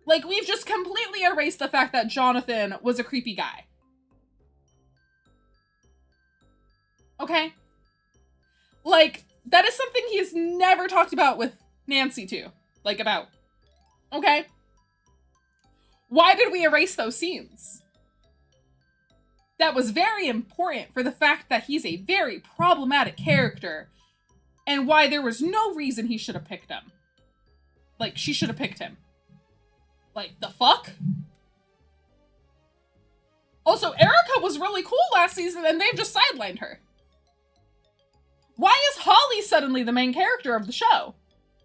Like, we've just completely erased the fact that Jonathan was a creepy guy. Okay? Like, that is something he's never talked about with Nancy too. Like, about. Okay? Why did we erase those scenes? That was very important for the fact that he's a very problematic character and why there was no reason he should have picked him. Like, she should have picked him. Like, the fuck? Also, Erica was really cool last season and they've just sidelined her. Why is Holly suddenly the main character of the show?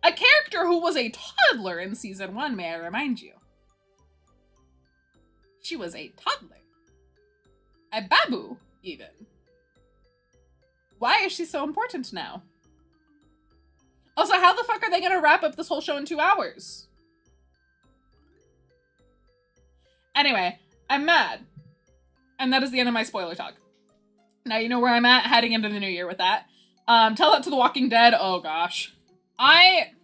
A character who was a toddler in season 1, may I remind you. She was a toddler. A babu, even. Why is she so important now? Also, how the fuck are they gonna wrap up this whole show in 2 hours? Anyway, I'm mad. And that is the end of my spoiler talk. Now you know where I'm at heading into the new year with that. Tell that to The Walking Dead. Oh gosh. Every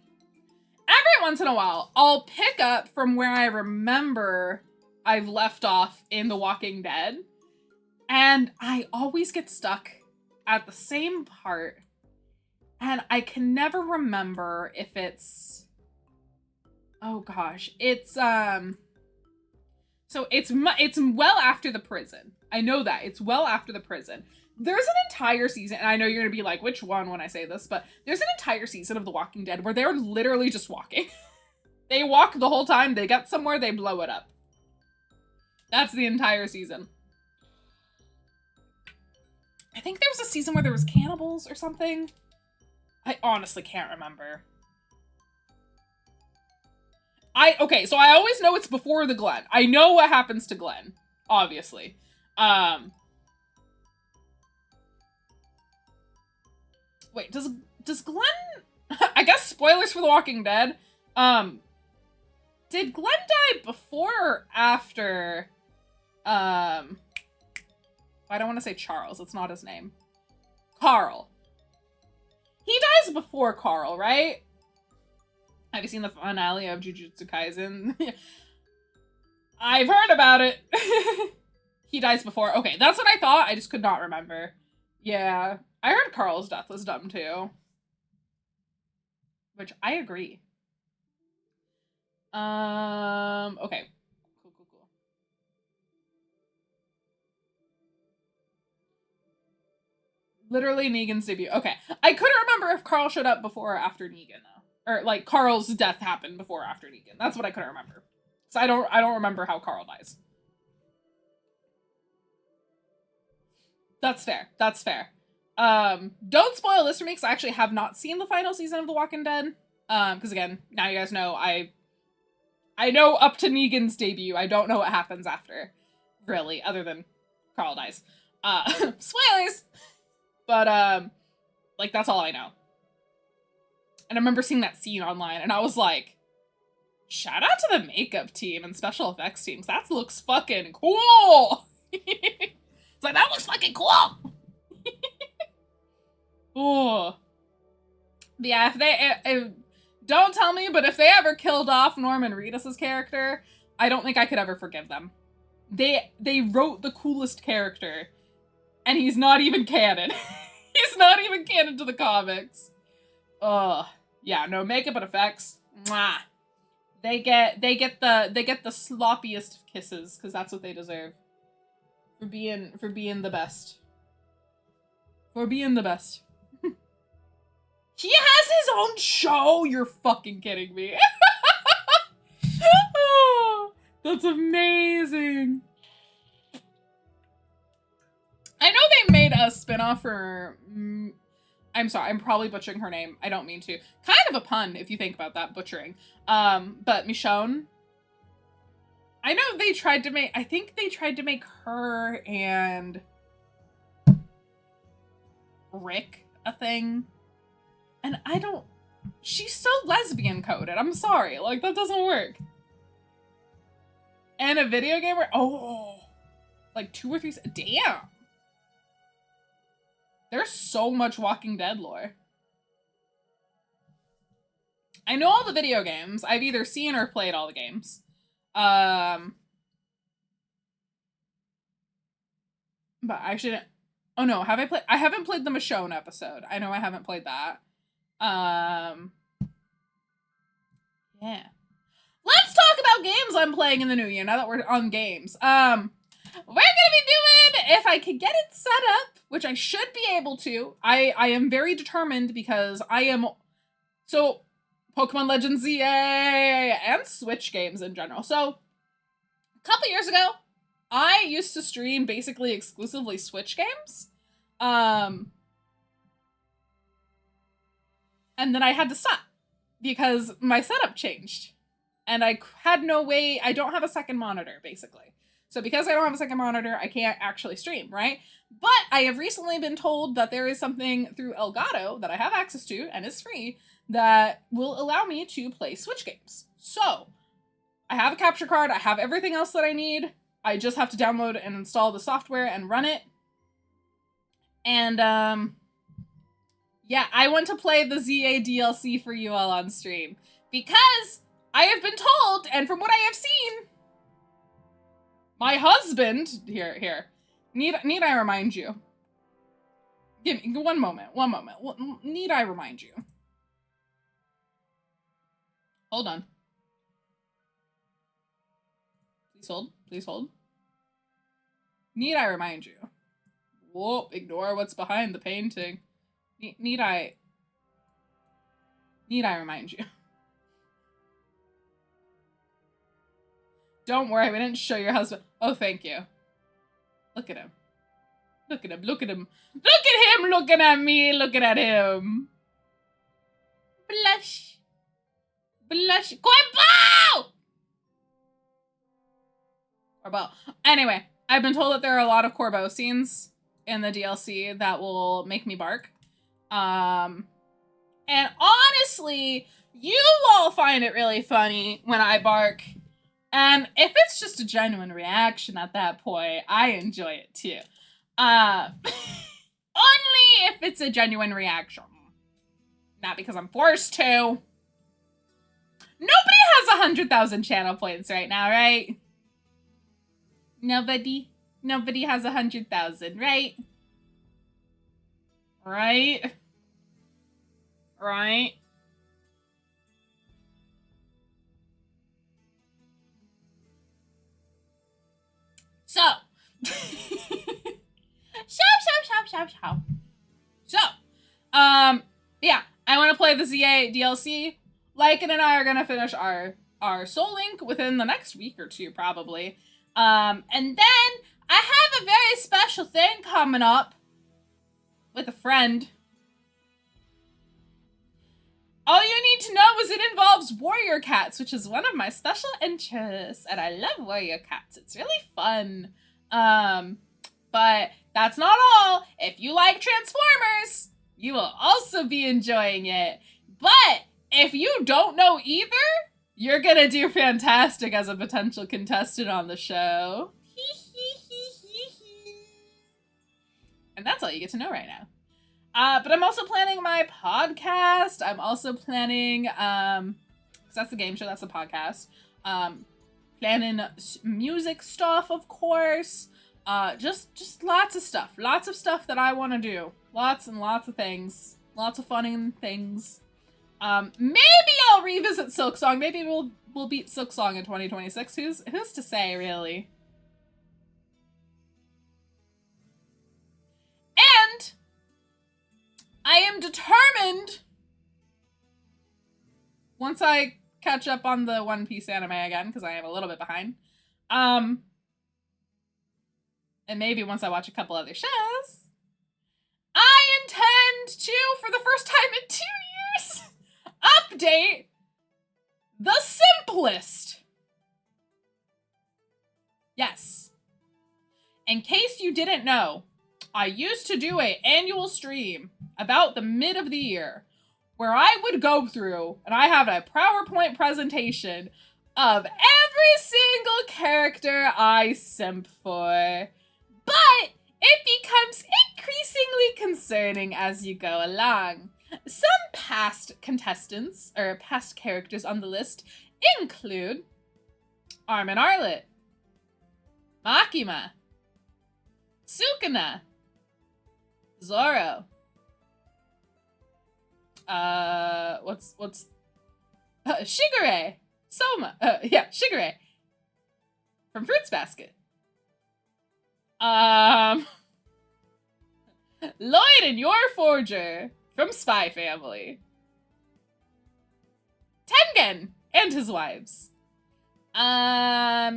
once in a while, I'll pick up from where I remember I've left off in The Walking Dead. And I always get stuck at the same part. And I can never remember if it's... Oh gosh. It's, So it's well after the prison. I know that. It's well after the prison. There's an entire season, and I know you're gonna be like, which one when I say this, but there's an entire season of The Walking Dead where they're literally just walking. They walk the whole time, they get somewhere, they blow it up. That's the entire season. I think there was a season where there was cannibals or something. I honestly can't remember. Okay, so I always know it's before the Glen. I know what happens to Glen, obviously. Wait, does Glenn I guess spoilers for The Walking Dead. Did Glenn die before or after I don't want to say Charles, it's not his name. Carl. He dies before Carl, right? Have you seen the finale of Jujutsu Kaisen? I've heard about it. He dies before. Okay, that's what I thought. I just could not remember. Yeah. I heard Carl's death was dumb too. Which I agree. Okay. Cool. Literally Negan's debut. Okay. I couldn't remember if Carl showed up before or after Negan though. Or like Carl's death happened before or after Negan. That's what I couldn't remember. So I don't remember how Carl dies. That's fair. That's fair. Don't spoil this for me because I actually have not seen the final season of The Walking Dead. Because again, now you guys know I know up to Negan's debut. I don't know what happens after, really, other than Carl dies. Spoilers! But, like, that's all I know. And I remember seeing that scene online, and I was like, shout out to the makeup team and special effects teams. That looks fucking cool! It's like, that looks fucking cool! Oh. Yeah, if don't tell me, but if they ever killed off Norman Reedus' character, I don't think I could ever forgive them. They wrote the coolest character, and he's not even canon. He's not even canon to the comics. Ugh. Yeah, no makeup and effects. Mwah. They get the sloppiest of kisses because that's what they deserve for being the best. For being the best. He has his own show. You're fucking kidding me. Oh, that's amazing. I know they made a spinoff for. I'm sorry, I'm probably butchering her name. I don't mean to. Kind of a pun if you think about that, butchering. But Michonne. I know they tried to make. I think they tried to make her and Rick a thing. And I don't. She's so lesbian coded. I'm sorry. Like, that doesn't work. And a video game where. Oh. Like 2 or 3. Damn. There's so much Walking Dead lore. I know all the video games. I've either seen or played all the games. But I shouldn't. Oh no, have I played? I haven't played the Michonne episode. I know I haven't played that. Yeah. Let's talk about games I'm playing in the new year now that we're on games. We're gonna be doing, if I can get it set up, which I should be able to. I am very determined because I am, so Pokemon Legends ZA and Switch games in general. So a couple years ago, I used to stream basically exclusively Switch games. And then I had to stop because my setup changed. And I had no way, I don't have a second monitor, basically. So because I don't have a second monitor, I can't actually stream, right? But I have recently been told that there is something through Elgato that I have access to, and is free, that will allow me to play Switch games. So, I have a capture card, I have everything else that I need, I just have to download and install the software and run it. And, yeah, I want to play the ZA DLC for you all on stream. Because I have been told, and from what I have seen, my husband, here, need I remind you? Give me one moment. Need I remind you? Hold on. Please hold. Need I remind you? Whoa, ignore what's behind the painting. Need I remind you? Don't worry, we didn't show your husband. Oh, thank you. Look at him. Look at him. Look at him looking at me, looking at him. Blush. Blush. Corbo! Corbo. Anyway, I've been told that there are a lot of Corbo scenes in the DLC that will make me bark. And honestly, you all find it really funny when I bark. And if it's just a genuine reaction at that point, I enjoy it too. Only if it's a genuine reaction. Not because I'm forced to. Nobody has 100,000 channel points right now, right? Nobody has 100,000, right? Right? So, show. So, yeah, I want to play the ZA DLC. Lycan and I are gonna finish our Soul Link within the next week or two, probably. And then I have a very special thing coming up with a friend. All you need to know is it involves warrior cats, which is one of my special interests, and I love warrior cats. It's really fun. But that's not all. If you like Transformers, you will also be enjoying it. But if you don't know either, you're gonna do fantastic as a potential contestant on the show. And that's all you get to know right now. But I'm also planning my podcast. I'm also planning, because that's the game show, that's the podcast. Planning music stuff, of course. Just lots of stuff. Lots of stuff that I want to do. Lots and lots of things. Lots of fun things. Maybe I'll revisit Silksong. Maybe we'll beat Silksong in 2026. Who's to say, really? And I am determined, once I catch up on the One Piece anime again, because I am a little bit behind, and maybe once I watch a couple other shows, I intend to, for the first time in 2 years, update the simplest. Yes. In case you didn't know, I used to do an annual stream about the mid of the year where I would go through, and I have a PowerPoint presentation of every single character I simp for. But it becomes increasingly concerning as you go along. Some past contestants, or past characters on the list, include Armin Arlet, Makima, Sukuna, Zoro. Shigure. Soma. Shigure. From Fruits Basket. Lloyd and Your Forger from Spy Family. Tengen and his wives. Rengoku.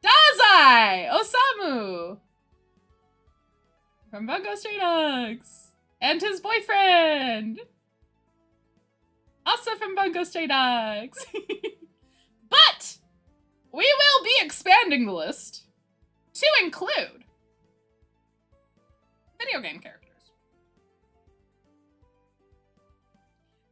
Dazai Osamu from Bungo Stray Dogs and his boyfriend, also from Bungo Stray Dogs. But we will be expanding the list to include video game characters.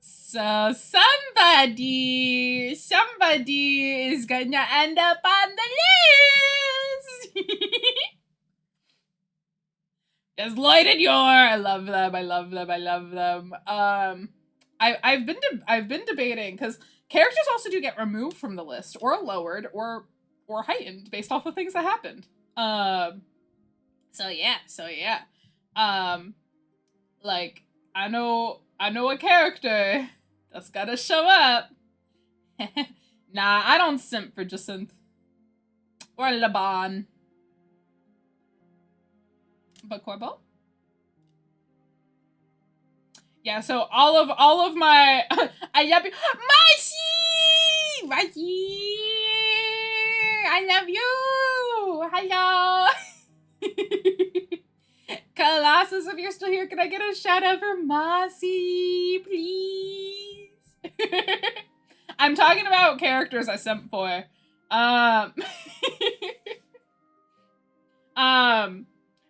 So somebody is gonna end up on the list. There's Lloyd and Yor. I love them. I've been debating, because characters also do get removed from the list or lowered or heightened based off of things that happened. So yeah. Like I know a character that's gotta show up. Nah, I don't simp for Jacinth or Laban. But Corbo? Yeah, so all of my I love you. Hello. Colossus, if you're still here, can I get a shout out for Mossy, please? I'm talking about characters I sent for. But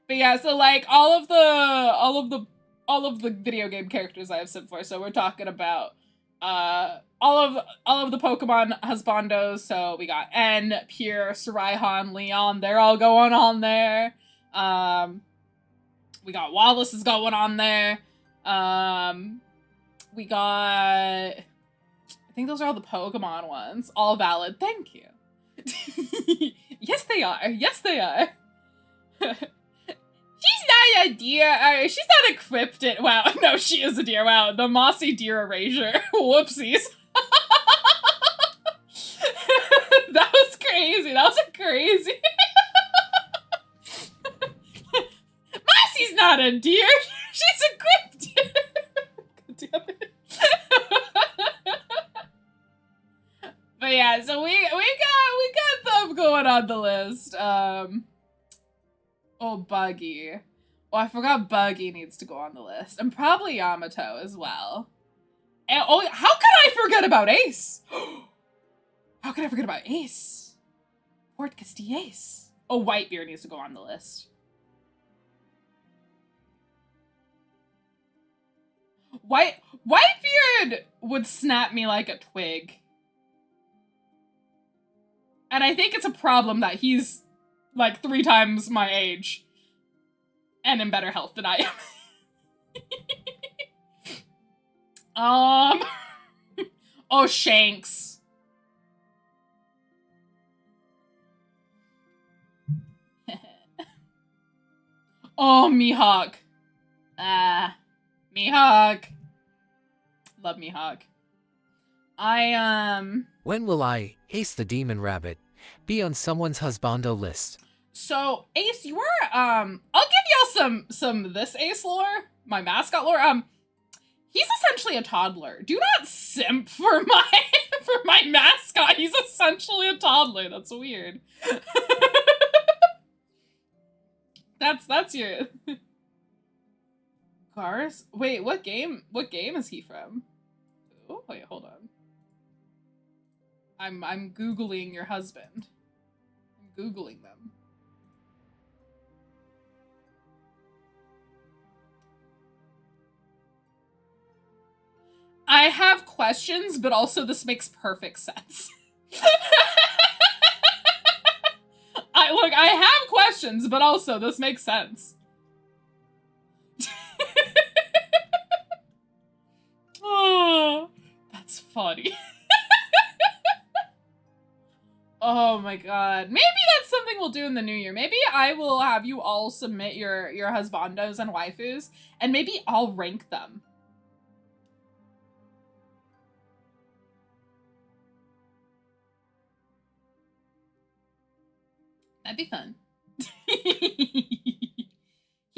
yeah, so like all of the video game characters I have sent for. So we're talking about all of the Pokemon husbandos. So we got N, Pure, Saraihan, Leon. They're all going on there. We got Wallace is going on there. We got, I think those are all the Pokemon ones. All valid. Thank you. Yes, they are. Yes, they are. She's not a deer. She's not a cryptid. Wow. No, she is a deer. Wow. The mossy deer erasure. Whoopsies. That was crazy. That was crazy. Mossy's not a deer. She's a cryptid. God damn it. But yeah, so we got them going on the list. Oh, Buggy. Oh, I forgot Buggy needs to go on the list. And probably Yamato as well. And, oh, how could I forget about Ace? How could I forget about Ace? Port Castilla Ace. Oh, Whitebeard needs to go on the list. Whitebeard would snap me like a twig. And I think it's a problem that he's like 3 times my age and in better health than I am. Oh, Shanks. Oh, Mihawk. Mihawk. Love Mihawk. When will I, Ace the Demon Rabbit, be on someone's husbando list? So, Ace, you were, I'll give y'all some this Ace lore, my mascot lore. He's essentially a toddler. Do not simp for my mascot. He's essentially a toddler. That's weird. That's your Garth? Wait, what game is he from? Oh, wait, hold on. I'm Googling your husband. I'm Googling them. I have questions, but also this makes perfect sense. I have questions, but also this makes sense. Oh, that's funny. Oh my god. Maybe that's something we'll do in the new year. Maybe I will have you all submit your husbandos and waifus, and maybe I'll rank them. That'd be fun.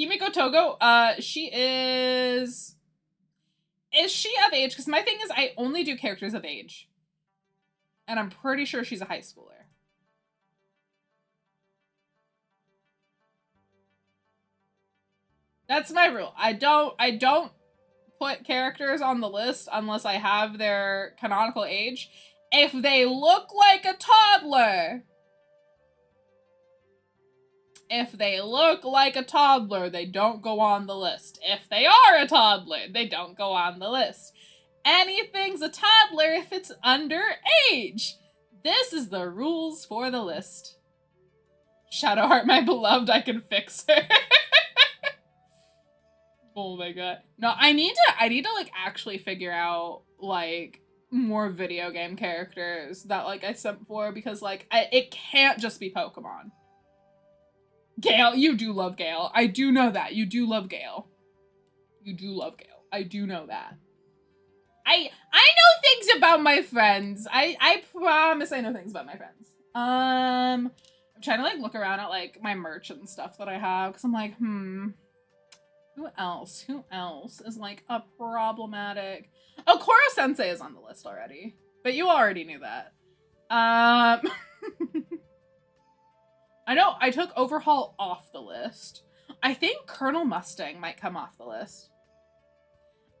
Himiko Togo, she is she of age? Because my thing is I only do characters of age. And I'm pretty sure she's a high schooler. That's my rule. I don't put characters on the list unless I have their canonical age. If they look like a toddler, they don't go on the list. If they are a toddler, they don't go on the list. Anything's a toddler if it's underage. This is the rules for the list. Shadowheart, my beloved, I can fix her. Oh my god. No, I need to like actually figure out like more video game characters that like I sent for, because like it can't just be Pokemon. Gale, you do love Gale. I do know that. You do love Gale. You do love Gale. I do know that. I know things about my friends. I promise I know things about my friends. I'm trying to like look around at like my merch and stuff that I have, because I'm like, who else is like a problematic? Oh, Koro Sensei is on the list already, but you already knew that. I know I took Overhaul off the list. I think Colonel Mustang might come off the list.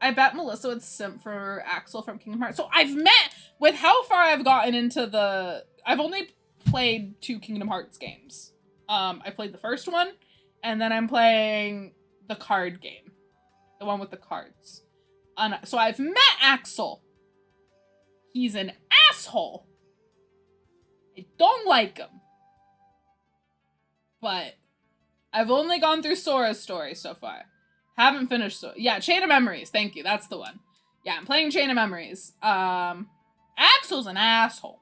I bet Melissa would simp for Axel from Kingdom Hearts. So I've met, with how far I've gotten into the, I've only played 2 Kingdom Hearts games. I played the first one, and then I'm playing the card game. The one with the cards. So I've met Axel. He's an asshole. I don't like him. But I've only gone through Sora's story so far. Haven't finished yeah, Chain of Memories. Thank you. That's the one. Yeah, I'm playing Chain of Memories. Axel's an asshole.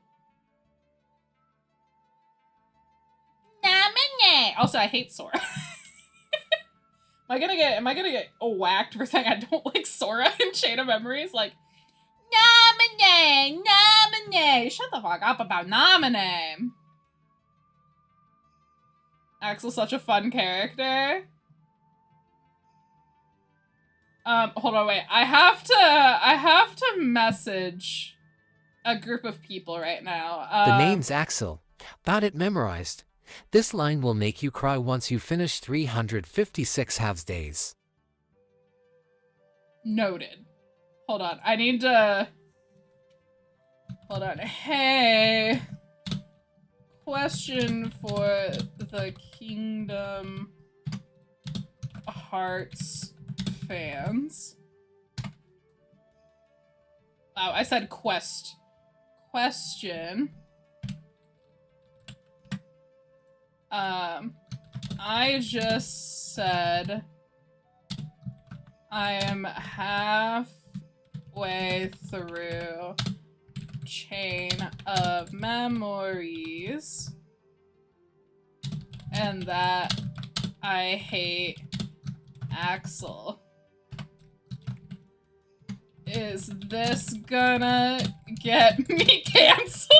Also, I hate Sora. Am I gonna get whacked for saying I don't like Sora in Chain of Memories? Like, Nominee! Shut the fuck up about Nominee! Axel's such a fun character. Hold on, wait. I have to message a group of people right now. The name's Axel. Got it memorized. This line will make you cry once you finish 356 halves days. Noted. Hold on. I need to... Hold on. Hey. Question for the Kingdom Hearts fans. Oh, I said quest. Question. I just said I am halfway through Chain of Memories and that I hate Axel. Is this gonna get me canceled?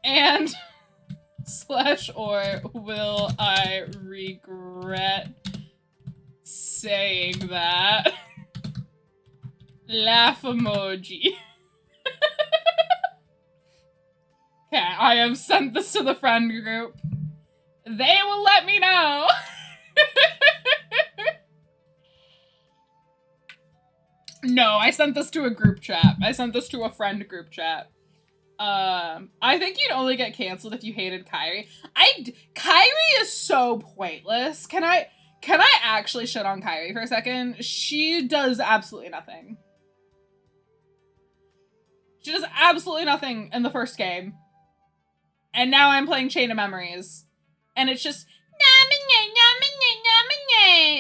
And / or will I regret saying that? Laugh emoji. Okay, I have sent this to the friend group. They will let me know. No, I sent this to a group chat. I sent this to a friend group chat. I think you'd only get canceled if you hated Kairi. Kairi is so pointless. Can I actually shit on Kairi for a second? She does absolutely nothing. She does absolutely nothing in the first game. And now I'm playing Chain of Memories. And it's just,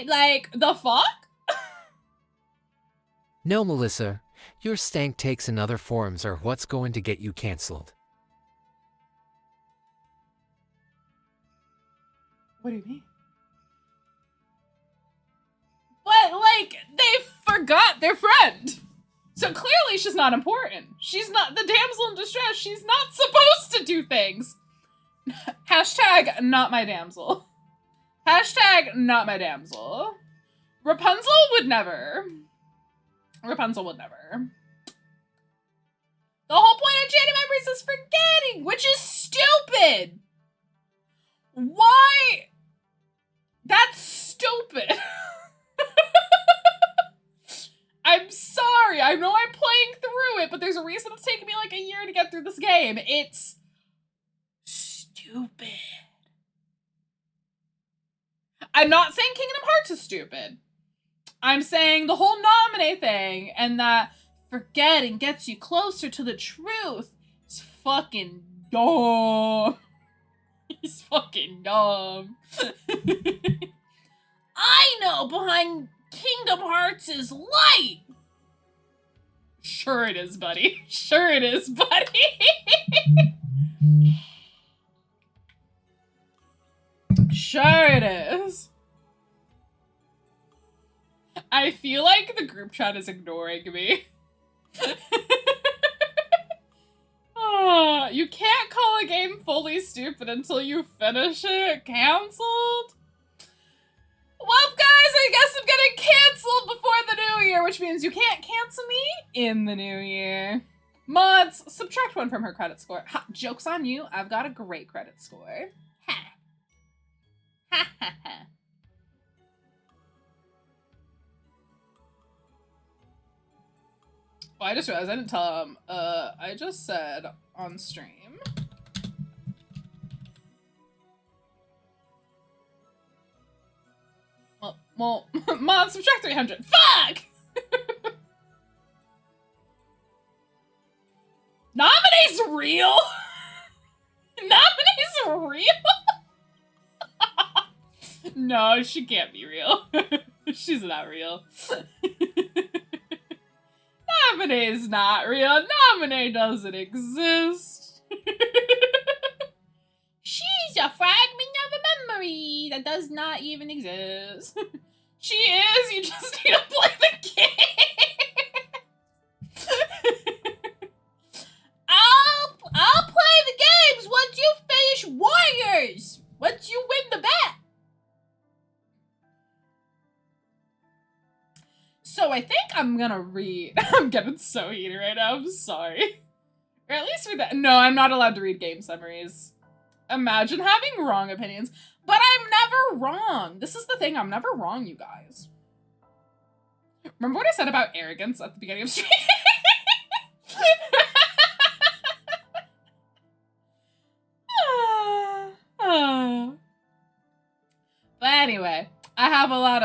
like, the fuck? No, Melissa. Your stank takes in other forms are what's going to get you canceled. What do you mean? But, like, they forgot their friend. So clearly she's not important. She's not the damsel in distress. She's not supposed to do things. Hashtag not my damsel. Hashtag not my damsel. Rapunzel would never. Rapunzel would never. The whole point of Chain of Memories is forgetting, which is stupid. Why? That's stupid. I'm sorry. I know I'm playing through it, but there's a reason it's taken me like a year to get through this game. It's stupid. I'm not saying Kingdom Hearts is stupid. I'm saying the whole nominee thing and that forgetting gets you closer to the truth is fucking dumb. He's fucking dumb. I know behind Kingdom Hearts is light. Sure it is, buddy. Sure it is, buddy. Sure it is. I feel like the group chat is ignoring me. Oh, you can't call a game fully stupid until you finish it. Cancelled? Well, guys, I guess I'm getting canceled before the new year, which means you can't cancel me in the new year. Mods, subtract 1 from her credit score. Ha, joke's on you. I've got a great credit score. Ha. Oh, I just realized I didn't tell him. I just said on stream. Well, Mom, subtract 300. Fuck! Nominee's real? Nominee's real? No, she can't be real. She's not real. Nominee's not real. Nominee doesn't exist. She's a fragment of a memory that does not even exist. She is, you just need to play the game. I'll play the games once you finish Warriors. Once you win the bet. So I think I'm gonna read. I'm getting so heated right now. I'm sorry. Or at least read that. No, I'm not allowed to read game summaries. Imagine having wrong opinions. But I'm never wrong. This is the thing. I'm never wrong, you guys. Remember what I said about arrogance at the beginning of stream? But anyway, I have a lot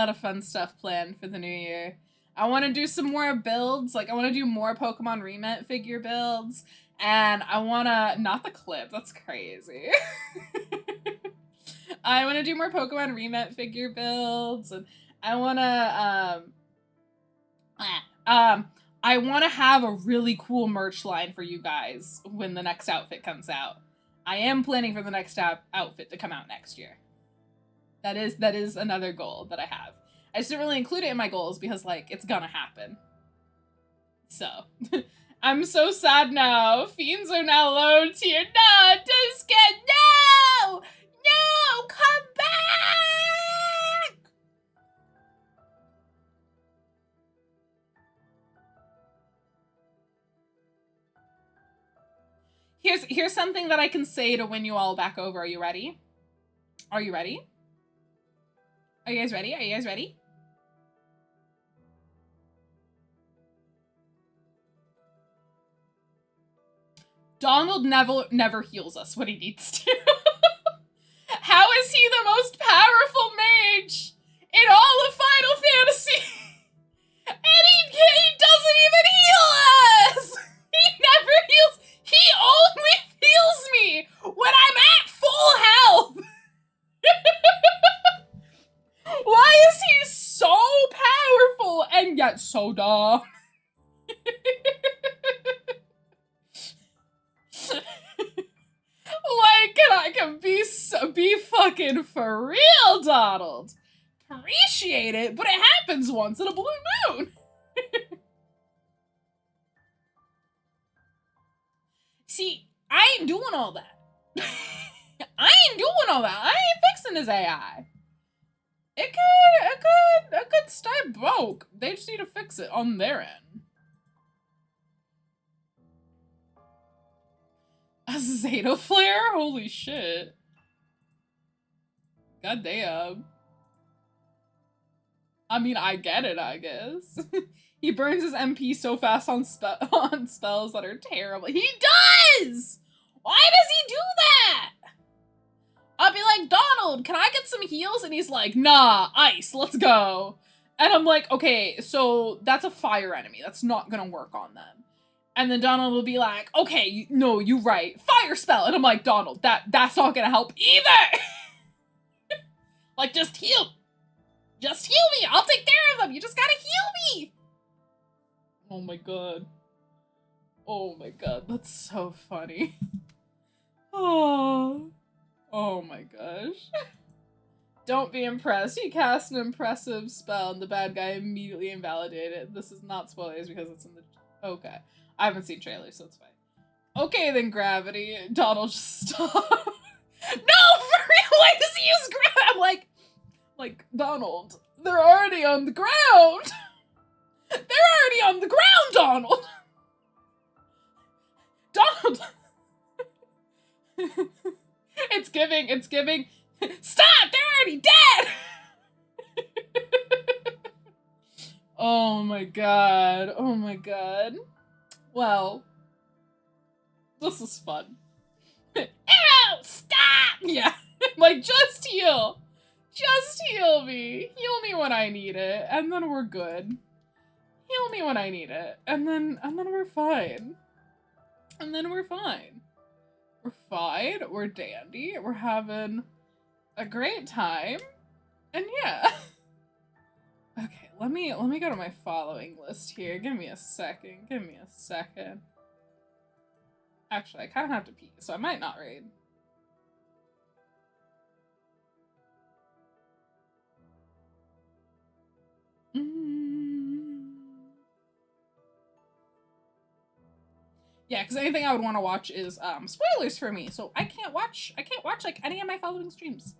of fun stuff planned for the new year. I want to do some more builds. Like, I want to do more Pokemon Remint figure builds. And I want to... Not the clip. That's crazy. I want to do more Pokemon Remint figure builds. And I want to have a really cool merch line for you guys when the next outfit comes out. I am planning for the next outfit to come out next year. That is another goal that I have. I just didn't really include it in my goals because, like, it's gonna happen. So, I'm so sad now. Fiends are now low tier. No, Disket, no! No, come back! Here's something that I can say to win you all back over. Are you ready? Are you ready? Are you guys ready? Are you guys ready? Donald never heals us when he needs to. How is he the most powerful mage in all of Final Fantasy? And he doesn't even heal us! He never heals. He only heals me when I'm at full health! Why is he so powerful and yet so dumb? Like, I can be fucking for real, Donald. Appreciate it, but it happens once in a blue moon. See, I ain't doing all that. I ain't doing all that. I ain't fixing his AI. It could stay broke. They just need to fix it on their end. A Zeta Flare? Holy shit. God damn. I mean, I get it, I guess. He burns his MP so fast on spells that are terrible. He does! Why does he do that? I'll be like, Donald, can I get some heals? And he's like, nah, ice, let's go. And I'm like, okay, so that's a fire enemy. That's not gonna work on them. And then Donald will be like, okay, no, you're right. Fire spell. And I'm like, Donald, that's not gonna help either. Like, just heal. Just heal me. I'll take care of them. You just gotta heal me. Oh my god. Oh my god, that's so funny. Oh. Oh my gosh. Don't be impressed. He cast an impressive spell and the bad guy immediately invalidated it. This is not spoilers because it's in the... Okay. I haven't seen trailers, so it's fine. Okay then, Gravity. Donald, just stop. No, for real! Why does he use gravity? I'm like, Donald, they're already on the ground! They're already on the ground, Donald! Donald! It's giving. Stop! They're already dead! Oh my god. Oh my god. Well, this is fun. Arrow, stop! Yeah. Like, just heal. Just heal me. Heal me when I need it, and then we're good. Heal me when I need it, and then we're fine. And then we're fine. We're fine. We're dandy. We're having a great time. And yeah. Okay, let me go to my following list here. Give me a second. Give me a second. Actually, I kind of have to pee, so I might not raid. Yeah, because anything I would want to watch is spoilers for me, so I can't watch like any of my following streams.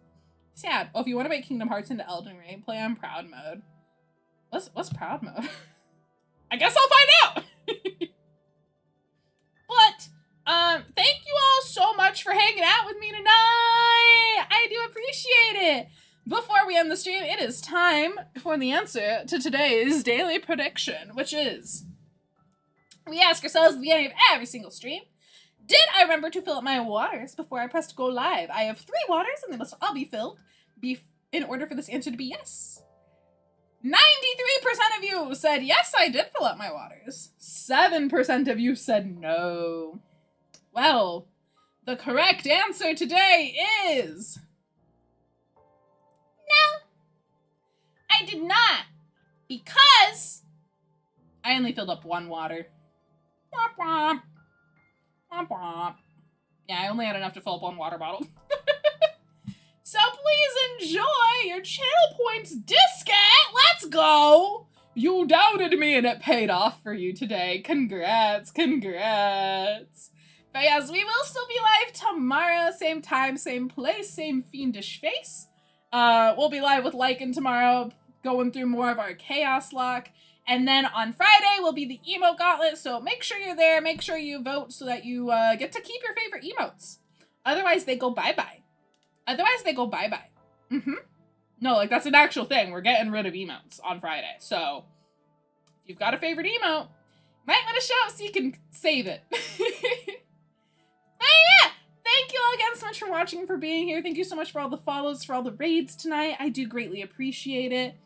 Sad. Oh, if you want to make Kingdom Hearts into Elden Ring, play on proud mode. What's proud mode? I guess I'll find out. But thank you all so much for hanging out with me tonight. I do appreciate it. Before we end the stream, it is time for the answer to today's daily prediction, which is, we ask ourselves at the beginning of every single stream, did I remember to fill up my waters before I pressed go live? I have 3 waters and they must all be filled in order for this answer to be yes. 93% of you said yes, I did fill up my waters. 7% of you said no. Well, the correct answer today is no, I did not, because I only filled up 1 water. Womp womp. Womp womp. Yeah, I only had enough to fill up 1 water bottle. So please enjoy your channel points discount. Let's go. You doubted me and it paid off for you today. Congrats, congrats. But yes, we will still be live tomorrow. Same time, same place, same fiendish face. We'll be live with Lycan tomorrow, going through more of our Chaos Lock. And then on Friday will be the emote gauntlet, so make sure you're there, make sure you vote so that you get to keep your favorite emotes. Otherwise, they go bye-bye. No, like, that's an actual thing. We're getting rid of emotes on Friday, so if you've got a favorite emote, you might want to show up so you can save it. But yeah, thank you all again so much for watching, for being here. Thank you so much for all the follows, for all the raids tonight. I do greatly appreciate it.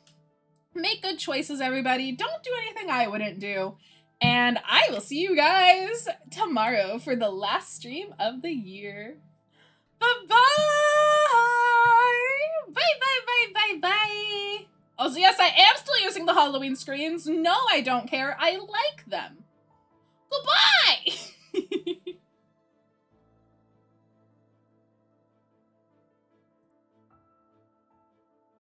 Make good choices, everybody. Don't do anything I wouldn't do. And I will see you guys tomorrow for the last stream of the year. Bye-bye! Bye-bye-bye-bye-bye! Also, yes, I am still using the Halloween screens. No, I don't care. I like them. Goodbye!